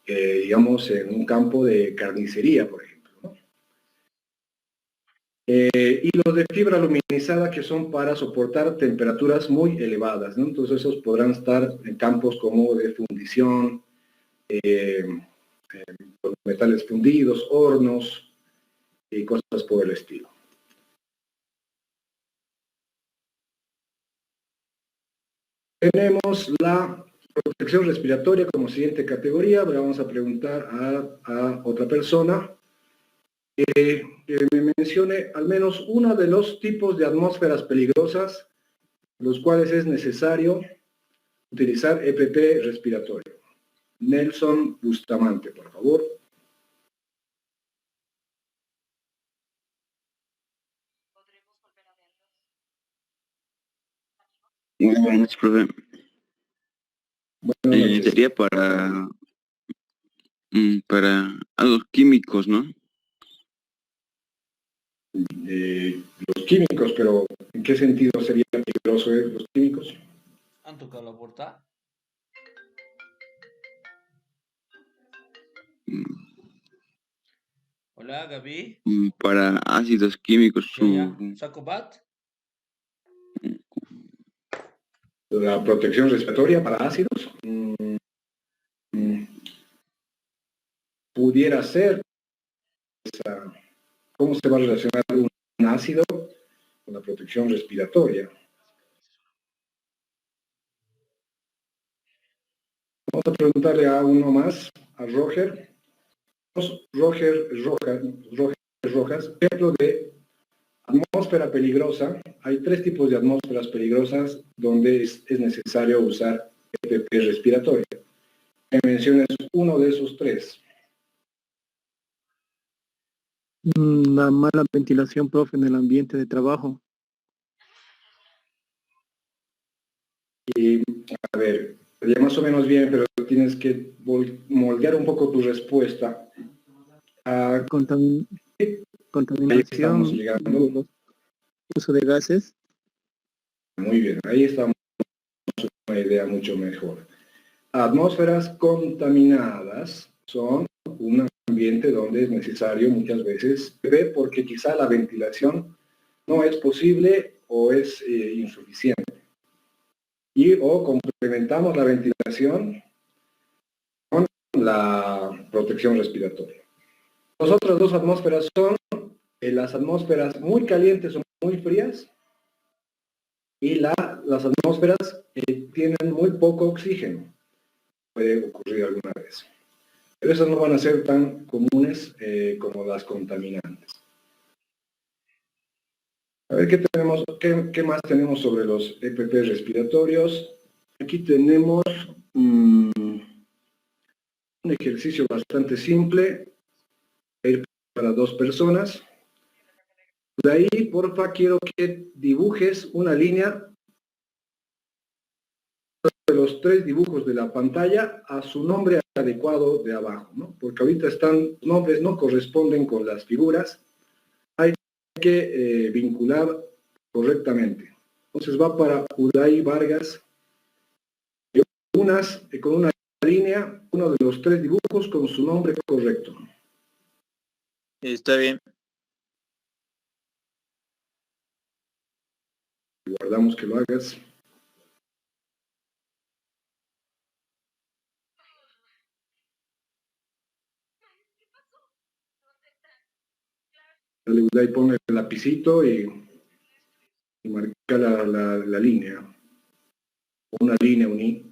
digamos, en un campo de carnicería, por ejemplo, ¿no? Y los de fibra aluminizada, que son para soportar temperaturas muy elevadas, ¿no? Entonces esos podrán estar en campos como de fundición, con metales fundidos, hornos y cosas por el estilo. Tenemos la protección respiratoria como siguiente categoría. Le vamos a preguntar a otra persona que me mencione al menos uno de los tipos de atmósferas peligrosas los cuales es necesario utilizar EPP respiratorio. Nelson Bustamante, por favor. Muy buenas noches, profe. Sería para algo químicos, ¿no? Los químicos, pero ¿en qué sentido sería peligroso los químicos? ¿Han tocado la puerta? Hola, Gaby. Para ácidos químicos. ¿Saco bat? La protección respiratoria para ácidos. Pudiera ser. ¿Cómo se va a relacionar un ácido con la protección respiratoria? Vamos a preguntarle a uno más, a Roger. Roger Rojas, ejemplo de atmósfera peligrosa. Hay tres tipos de atmósferas peligrosas donde es necesario usar EPP respiratorio. Me menciones uno de esos tres. La mala ventilación, profe, en el ambiente de trabajo. Y, a ver, ya más o menos bien, pero tienes que moldear un poco tu respuesta. Contaminación, uso de gases. Muy bien, ahí estamos, una idea mucho mejor. Atmósferas contaminadas son un ambiente donde es necesario muchas veces beber porque quizá la ventilación no es posible o es insuficiente. O complementamos la ventilación con la protección respiratoria. Las otras dos atmósferas son las atmósferas muy calientes o muy frías y las atmósferas que tienen muy poco oxígeno. Puede ocurrir alguna vez. Pero esas no van a ser tan comunes como las contaminantes. A ver, ¿qué más tenemos sobre los EPP respiratorios? Aquí tenemos un ejercicio bastante simple, ir para 2 personas. De ahí, porfa, quiero que dibujes una línea de los 3 dibujos de la pantalla a su nombre adecuado de abajo, ¿no? Porque ahorita nombres no corresponden con las figuras, hay que vincular correctamente. Entonces va para Uday Vargas, con una línea, uno de los 3 dibujos con su nombre correcto. Está bien. Guardamos que lo hagas. Dale, Uday, pone el lapicito y marca la línea. Una línea, un I.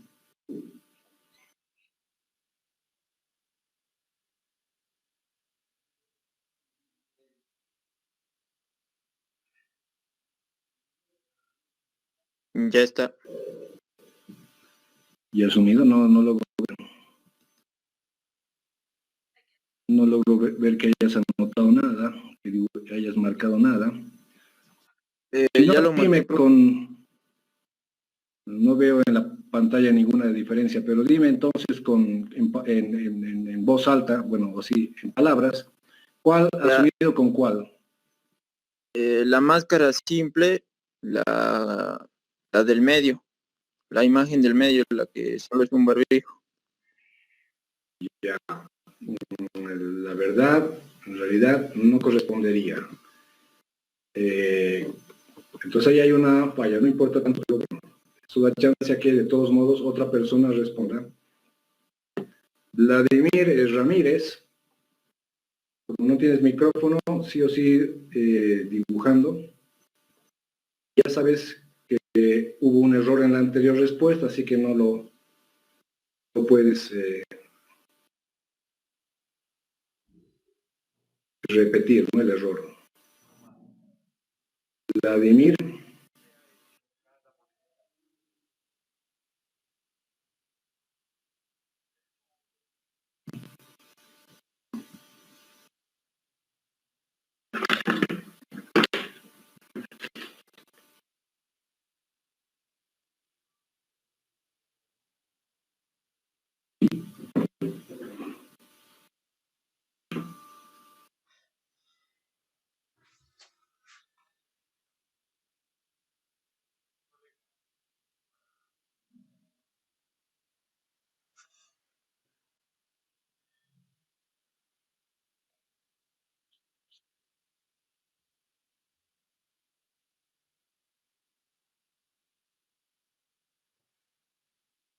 Ya está. Y asumido, no logro ver que hayas anotado nada, que hayas marcado nada. Si no, ya lo dime marqué. No veo en la pantalla ninguna diferencia, pero dime entonces en voz alta, bueno, o sí, en palabras, ¿cuál asumido con cuál? La máscara simple, la del medio, la imagen del medio, la que solo es un barbijo. Ya, la verdad, en realidad, no correspondería. Entonces ahí hay una falla, no importa tanto, pero eso da chance a que de todos modos otra persona responda. Vladimir Ramírez, como no tienes micrófono, sí o sí dibujando. Ya sabes que hubo un error en la anterior respuesta, así que no lo puedes repetir, ¿no? El error. Vladimir.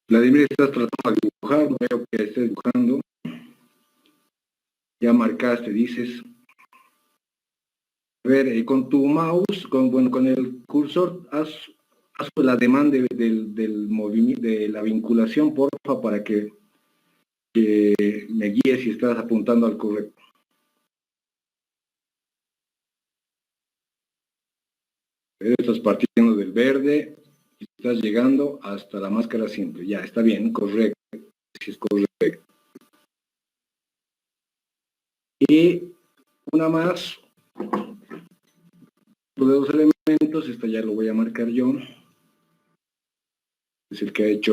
Vladimir, estás tratando de dibujar, no veo que estés dibujando. Ya marcaste, dices. A ver, con tu mouse, con el cursor, haz la demanda del movimiento, de la vinculación, porfa, para que me guíes si estás apuntando al correcto. Estás partiendo del verde y estás llegando hasta la máscara simple. Ya, está bien, correcto. Si es correcto. Y una más. De 2 elementos, esta ya lo voy a marcar yo. Es el que ha hecho,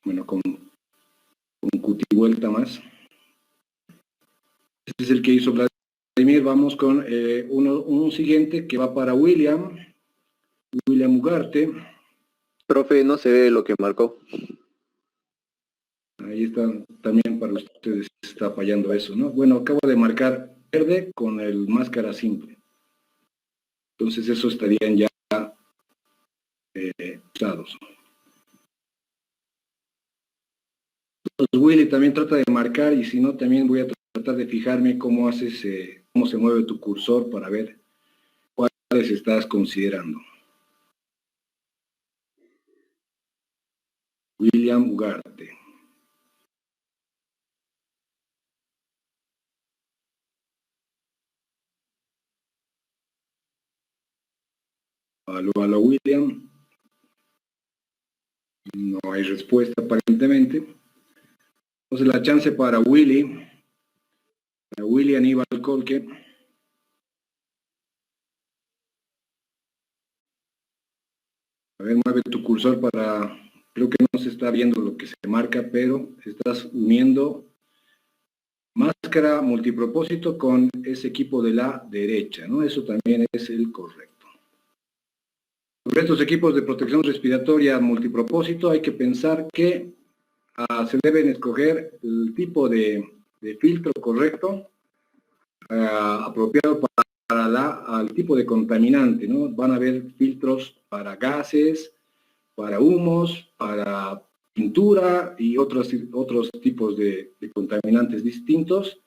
bueno, con cuti vuelta más. Este es el que hizo Vladimir. Vamos con un siguiente que va para William Ugarte. Profe, no se ve lo que marcó. Ahí está, también para ustedes está fallando eso, ¿no? Bueno, acabo de marcar verde con el máscara simple. Entonces eso estarían ya usados. Entonces, Willy también trata de marcar, y si no, también voy a tratar de fijarme cómo haces, cómo se mueve tu cursor para ver cuáles estás considerando. William Ugarte. Aló, William. No hay respuesta aparentemente. Entonces la chance para Willy Aníbal Colque. A ver, mueve tu cursor para... Creo que no se está viendo lo que se marca, pero estás uniendo máscara multipropósito con ese equipo de la derecha, ¿no? Eso también es el correcto. Sobre estos equipos de protección respiratoria multipropósito hay que pensar que se deben escoger el tipo de filtro correcto, apropiado al tipo de contaminante, ¿no? Van a haber filtros para gases, para humos, para pintura y otros tipos de contaminantes distintos.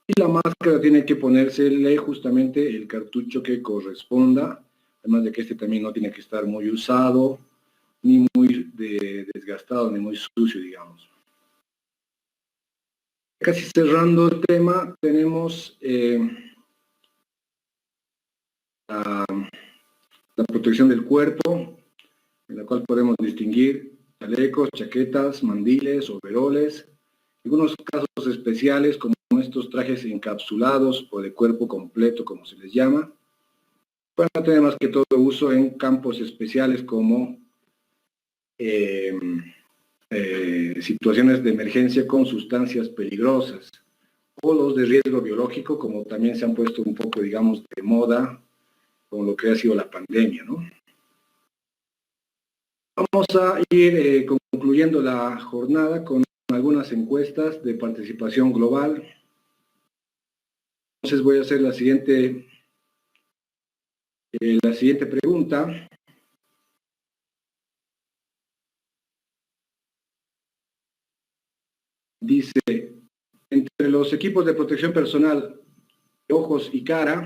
Y la máscara tiene que ponérsele justamente el cartucho que corresponda, además de que este también no tiene que estar muy usado, ni muy desgastado, ni muy sucio, digamos. Casi cerrando el tema, tenemos la protección del cuerpo, en la cual podemos distinguir chalecos, chaquetas, mandiles, overoles, algunos casos especiales como estos trajes encapsulados o de cuerpo completo, como se les llama. Van a tener más que todo uso en campos especiales como situaciones de emergencia con sustancias peligrosas o los de riesgo biológico, como también se han puesto un poco, digamos, de moda con lo que ha sido la pandemia, ¿no? Vamos a ir concluyendo la jornada con algunas encuestas de participación global. Entonces voy a hacer la siguiente pregunta. Dice, entre los equipos de protección personal de ojos y cara,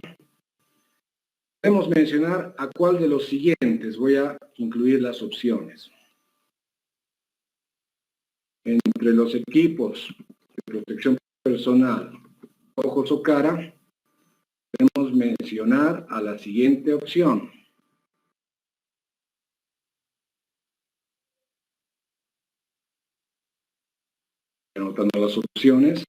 podemos mencionar a cuál de los siguientes. Voy a incluir las opciones. Entre los equipos de protección personal, ojos o cara, podemos mencionar a la siguiente opción. Anotando las opciones.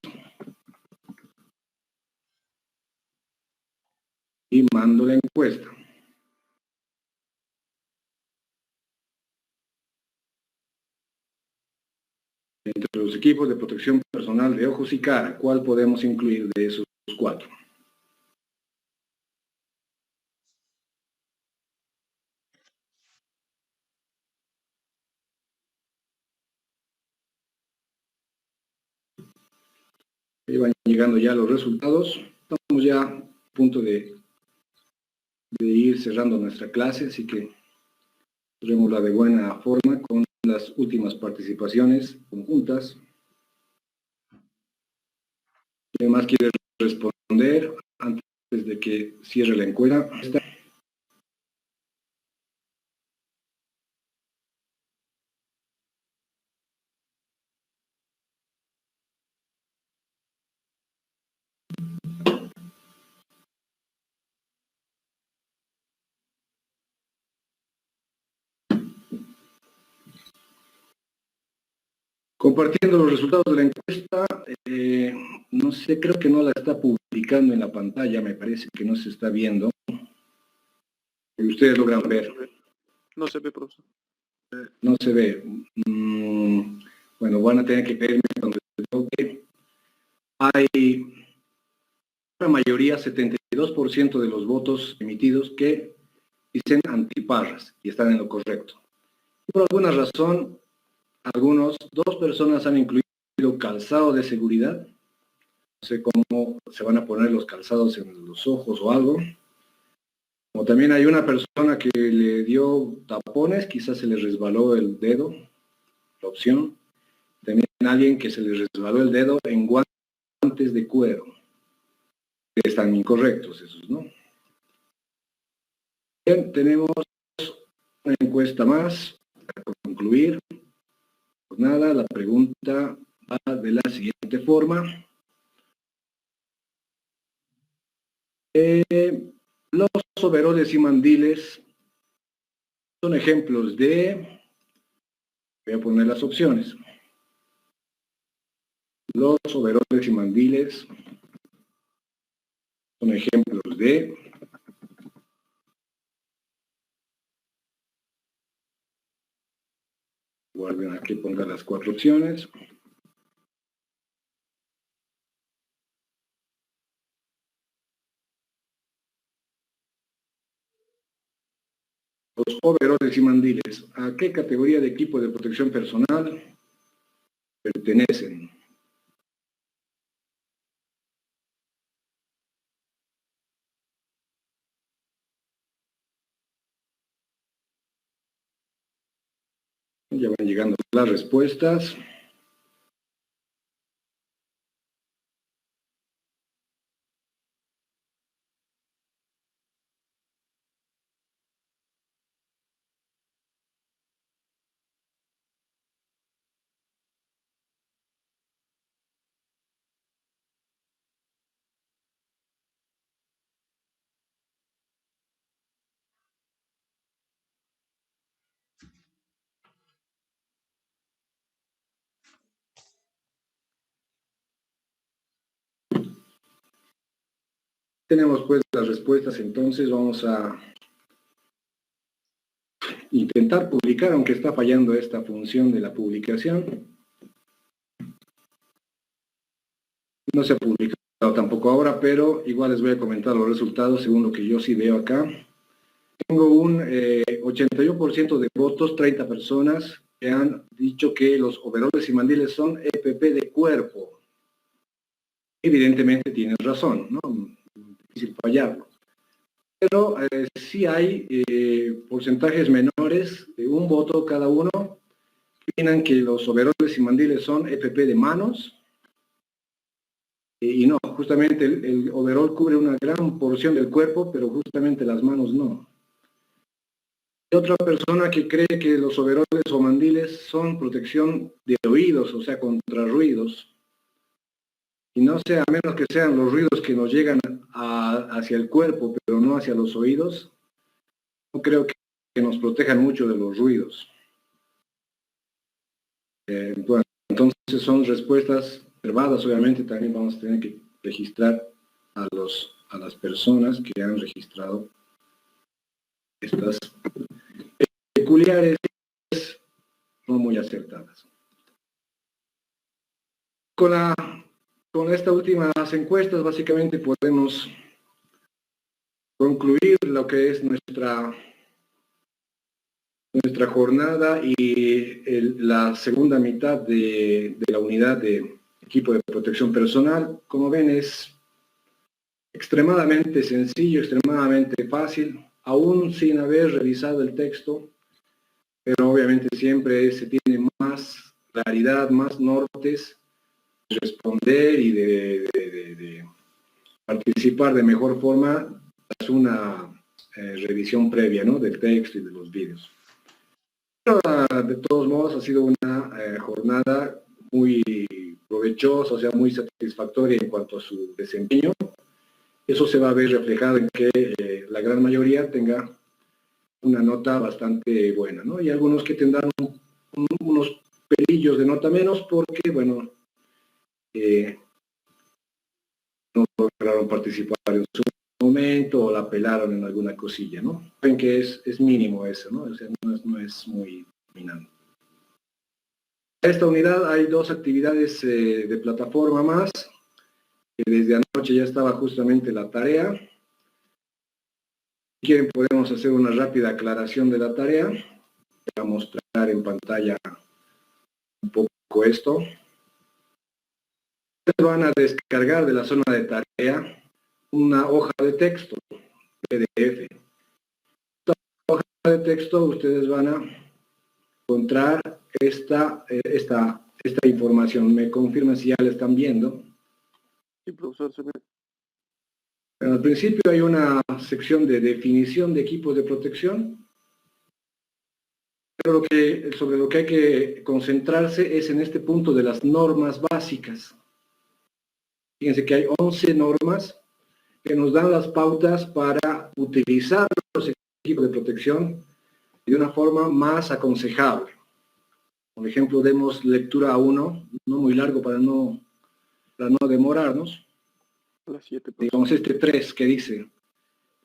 Y mando la encuesta. Entre los equipos de protección personal de ojos y cara, ¿cuál podemos incluir de esos cuatro? Ahí van llegando ya los resultados. Estamos ya a punto de ir cerrando nuestra clase, así que cerrémosla de buena forma con las últimas participaciones conjuntas. ¿Quién más quiere responder antes de que cierre la encuesta? Compartiendo los resultados de la encuesta, no sé, creo que no la está publicando en la pantalla, me parece que no se está viendo. Ustedes logran ver. No se ve, profesor. No se ve. Bueno, van a tener que pedirme cuando les toque. Hay una mayoría, 72% de los votos emitidos que dicen antiparras y están en lo correcto. Y por alguna razón, dos personas han incluido calzado de seguridad. No sé cómo se van a poner los calzados en los ojos o algo. Como también hay una persona que le dio tapones, quizás se le resbaló el dedo, la opción. También alguien que se le resbaló el dedo en guantes de cuero. Están incorrectos esos, ¿no? Bien, tenemos una encuesta más para concluir. Pues nada, la pregunta va de la siguiente forma. Los overoles y mandiles Son ejemplos de, voy a poner las opciones. Los overoles y mandiles son ejemplos de guarden aquí, pongan las 4 opciones. Los overoles y mandiles, ¿a qué categoría de equipo de protección personal pertenecen? Ya van llegando las respuestas. Tenemos pues las respuestas, entonces vamos a intentar publicar, aunque está fallando esta función de la publicación. No se ha publicado tampoco ahora, pero igual les voy a comentar los resultados según lo que yo sí veo acá. Tengo un 81% de votos, 30 personas que han dicho que los overoles y mandiles son EPP de cuerpo. Evidentemente tienes razón, ¿no? Difícil fallarlo. Pero sí hay porcentajes menores, de un voto cada uno, que opinan que los overoles y mandiles son EPP de manos. Y no, justamente el overol cubre una gran porción del cuerpo, pero justamente las manos no. Hay otra persona que cree que los overoles o mandiles son protección de oídos, o sea, contra ruidos. Y no sé, a menos que sean los ruidos que nos llegan hacia el cuerpo, pero no hacia los oídos, no creo que nos protejan mucho de los ruidos. Bueno, entonces son respuestas observadas, obviamente también vamos a tener que registrar a las personas que han registrado estas peculiares, no muy acertadas. Con estas últimas encuestas básicamente podemos concluir lo que es nuestra jornada y la segunda mitad de la unidad de equipo de protección personal. Como ven, es extremadamente sencillo, extremadamente fácil, aún sin haber revisado el texto, pero obviamente siempre se tiene más claridad, más nortes de responder y de participar de mejor forma tras una revisión previa, ¿no?, del texto y de los vídeos. Pero, de todos modos, ha sido una jornada muy provechosa, o sea, muy satisfactoria en cuanto a su desempeño. Eso se va a ver reflejado en que la gran mayoría tenga una nota bastante buena, ¿no? Y algunos que tendrán unos pelillos de nota menos porque, bueno, no lograron participar en su momento o la pelaron en alguna cosilla, ¿no? Ven que es mínimo eso, ¿no? O sea, no es muy dominante. En esta unidad hay 2 actividades de plataforma más, que desde anoche ya estaba justamente la tarea. Si quieren podemos hacer una rápida aclaración de la tarea. Voy a mostrar en pantalla un poco esto. Ustedes van a descargar de la zona de tarea una hoja de texto, PDF. Esta hoja de texto ustedes van a encontrar esta información. Me confirman si ya la están viendo. Sí, profesor, se ve. Al principio hay una sección de definición de equipos de protección, pero sobre lo que hay que concentrarse es en este punto de las normas básicas. Fíjense que hay 11 normas que nos dan las pautas para utilizar los equipos de protección de una forma más aconsejable. Por ejemplo, demos lectura a uno, no muy largo para no demorarnos. Digamos este 3 que dice: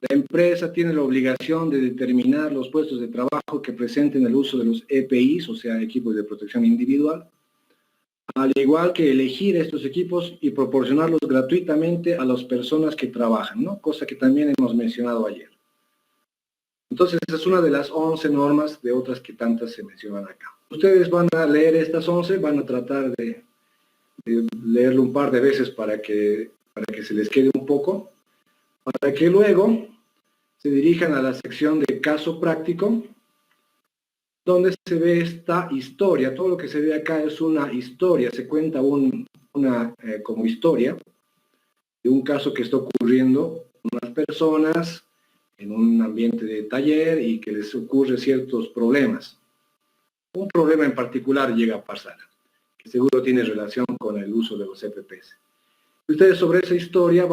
la empresa tiene la obligación de determinar los puestos de trabajo que presenten el uso de los EPIs, o sea, equipos de protección individual, al igual que elegir estos equipos y proporcionarlos gratuitamente a las personas que trabajan, ¿no? Cosa que también hemos mencionado ayer. Entonces, esa es una de las 11 normas de otras que tantas se mencionan acá. Ustedes van a leer estas 11, van a tratar de leerlo un par de veces para que se les quede un poco, para que luego se dirijan a la sección de caso práctico, donde se ve esta historia. Todo lo que se ve acá es una historia, se cuenta como historia de un caso que está ocurriendo con unas personas en un ambiente de taller y que les ocurre ciertos problemas. Un problema en particular llega a pasar, que seguro tiene relación con el uso de los EPPs. Ustedes sobre esa historia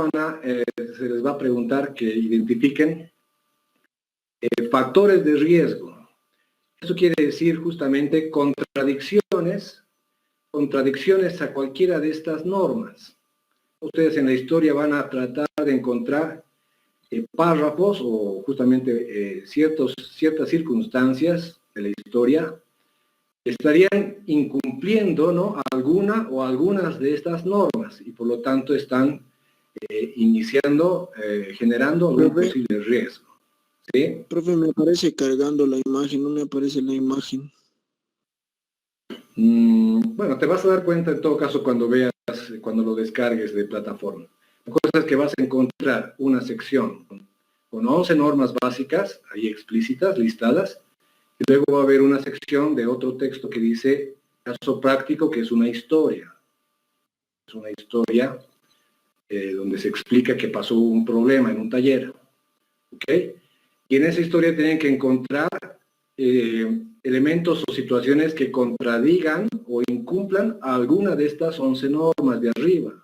se les va a preguntar que identifiquen factores de riesgo. Eso quiere decir justamente contradicciones a cualquiera de estas normas. Ustedes en la historia van a tratar de encontrar párrafos o justamente ciertas circunstancias de la historia que estarían incumpliendo, ¿no?, alguna o algunas de estas normas y por lo tanto están generando algún posible riesgo. ¿Sí? Profe, me aparece cargando la imagen, no me aparece la imagen. Bueno, te vas a dar cuenta en todo caso cuando lo descargues de plataforma. La cosa es que vas a encontrar una sección con 11 normas básicas, ahí explícitas, listadas, y luego va a haber una sección de otro texto que dice caso práctico, que es una historia. Es una historia donde se explica que pasó un problema en un taller. ¿Ok? Y en esa historia tienen que encontrar elementos o situaciones que contradigan o incumplan alguna de estas 11 normas de arriba.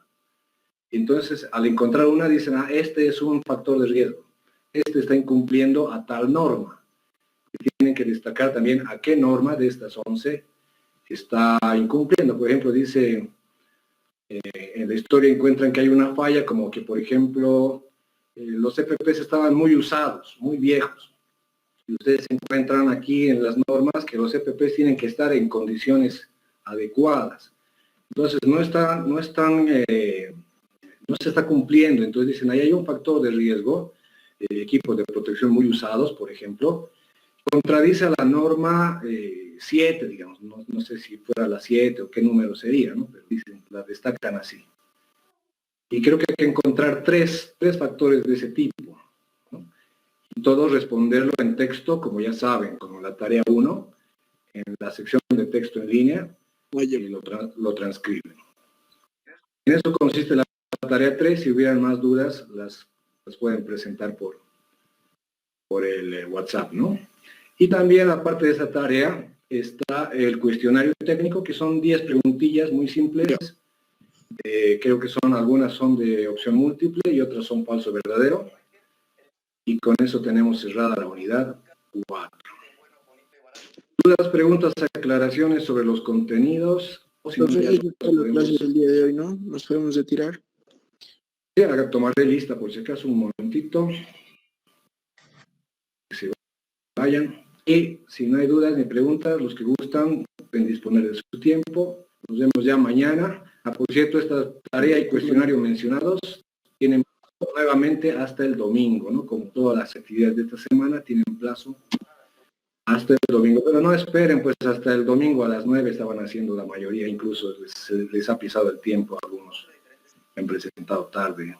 Entonces, al encontrar una, dicen, este es un factor de riesgo. Este está incumpliendo a tal norma. Y tienen que destacar también a qué norma de estas 11 está incumpliendo. Por ejemplo, dice, en la historia encuentran que hay una falla como que, por ejemplo, los EPPs estaban muy usados, muy viejos. Y ustedes encuentran aquí en las normas que los EPPs tienen que estar en condiciones adecuadas. Entonces, no se está cumpliendo. Entonces dicen, ahí hay un factor de riesgo, equipos de protección muy usados, por ejemplo, contradice a la norma 7, digamos, no sé si fuera la 7 o qué número sería, ¿no? Pero dicen, la destacan así. Y creo que hay que encontrar tres factores de ese tipo, ¿no? Y todo responderlo en texto, como ya saben, como la tarea 1, en la sección de texto en línea, y lo transcriben. En eso consiste la tarea 3. Si hubieran más dudas, las pueden presentar por el WhatsApp, ¿no? Y también, aparte de esa tarea, está el cuestionario técnico, que son 10 preguntillas muy simples. Creo que algunas son de opción múltiple y otras son falso o verdadero. Y con eso tenemos cerrada la unidad 4. ¿Dudas, preguntas, aclaraciones sobre los contenidos? O si no, ya la clase del día de hoy, ¿no? ¿Nos podemos retirar? Sí, tomaré lista por si acaso un momentito. Que se vayan. Y si no hay dudas ni preguntas, los que gustan pueden disponer de su tiempo. Nos vemos ya mañana. Por cierto, esta tarea y cuestionario mencionados tienen nuevamente hasta el domingo, ¿no? Como todas las actividades de esta semana, tienen plazo hasta el domingo. Pero no esperen, pues hasta el domingo a las 9 estaban haciendo la mayoría, incluso les ha pisado el tiempo a algunos. Han presentado tarde,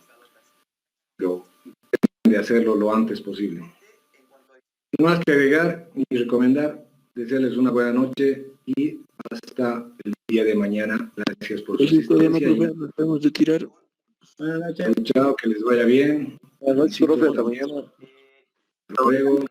pero deben de hacerlo lo antes posible. No más que agregar y recomendar, desearles una buena noche y hasta el día de mañana. Gracias por su asistencia. Nos podemos retirar. Buenas noches. Chao, que les vaya bien. Buenas noches, profe, hasta mañana. Hasta luego.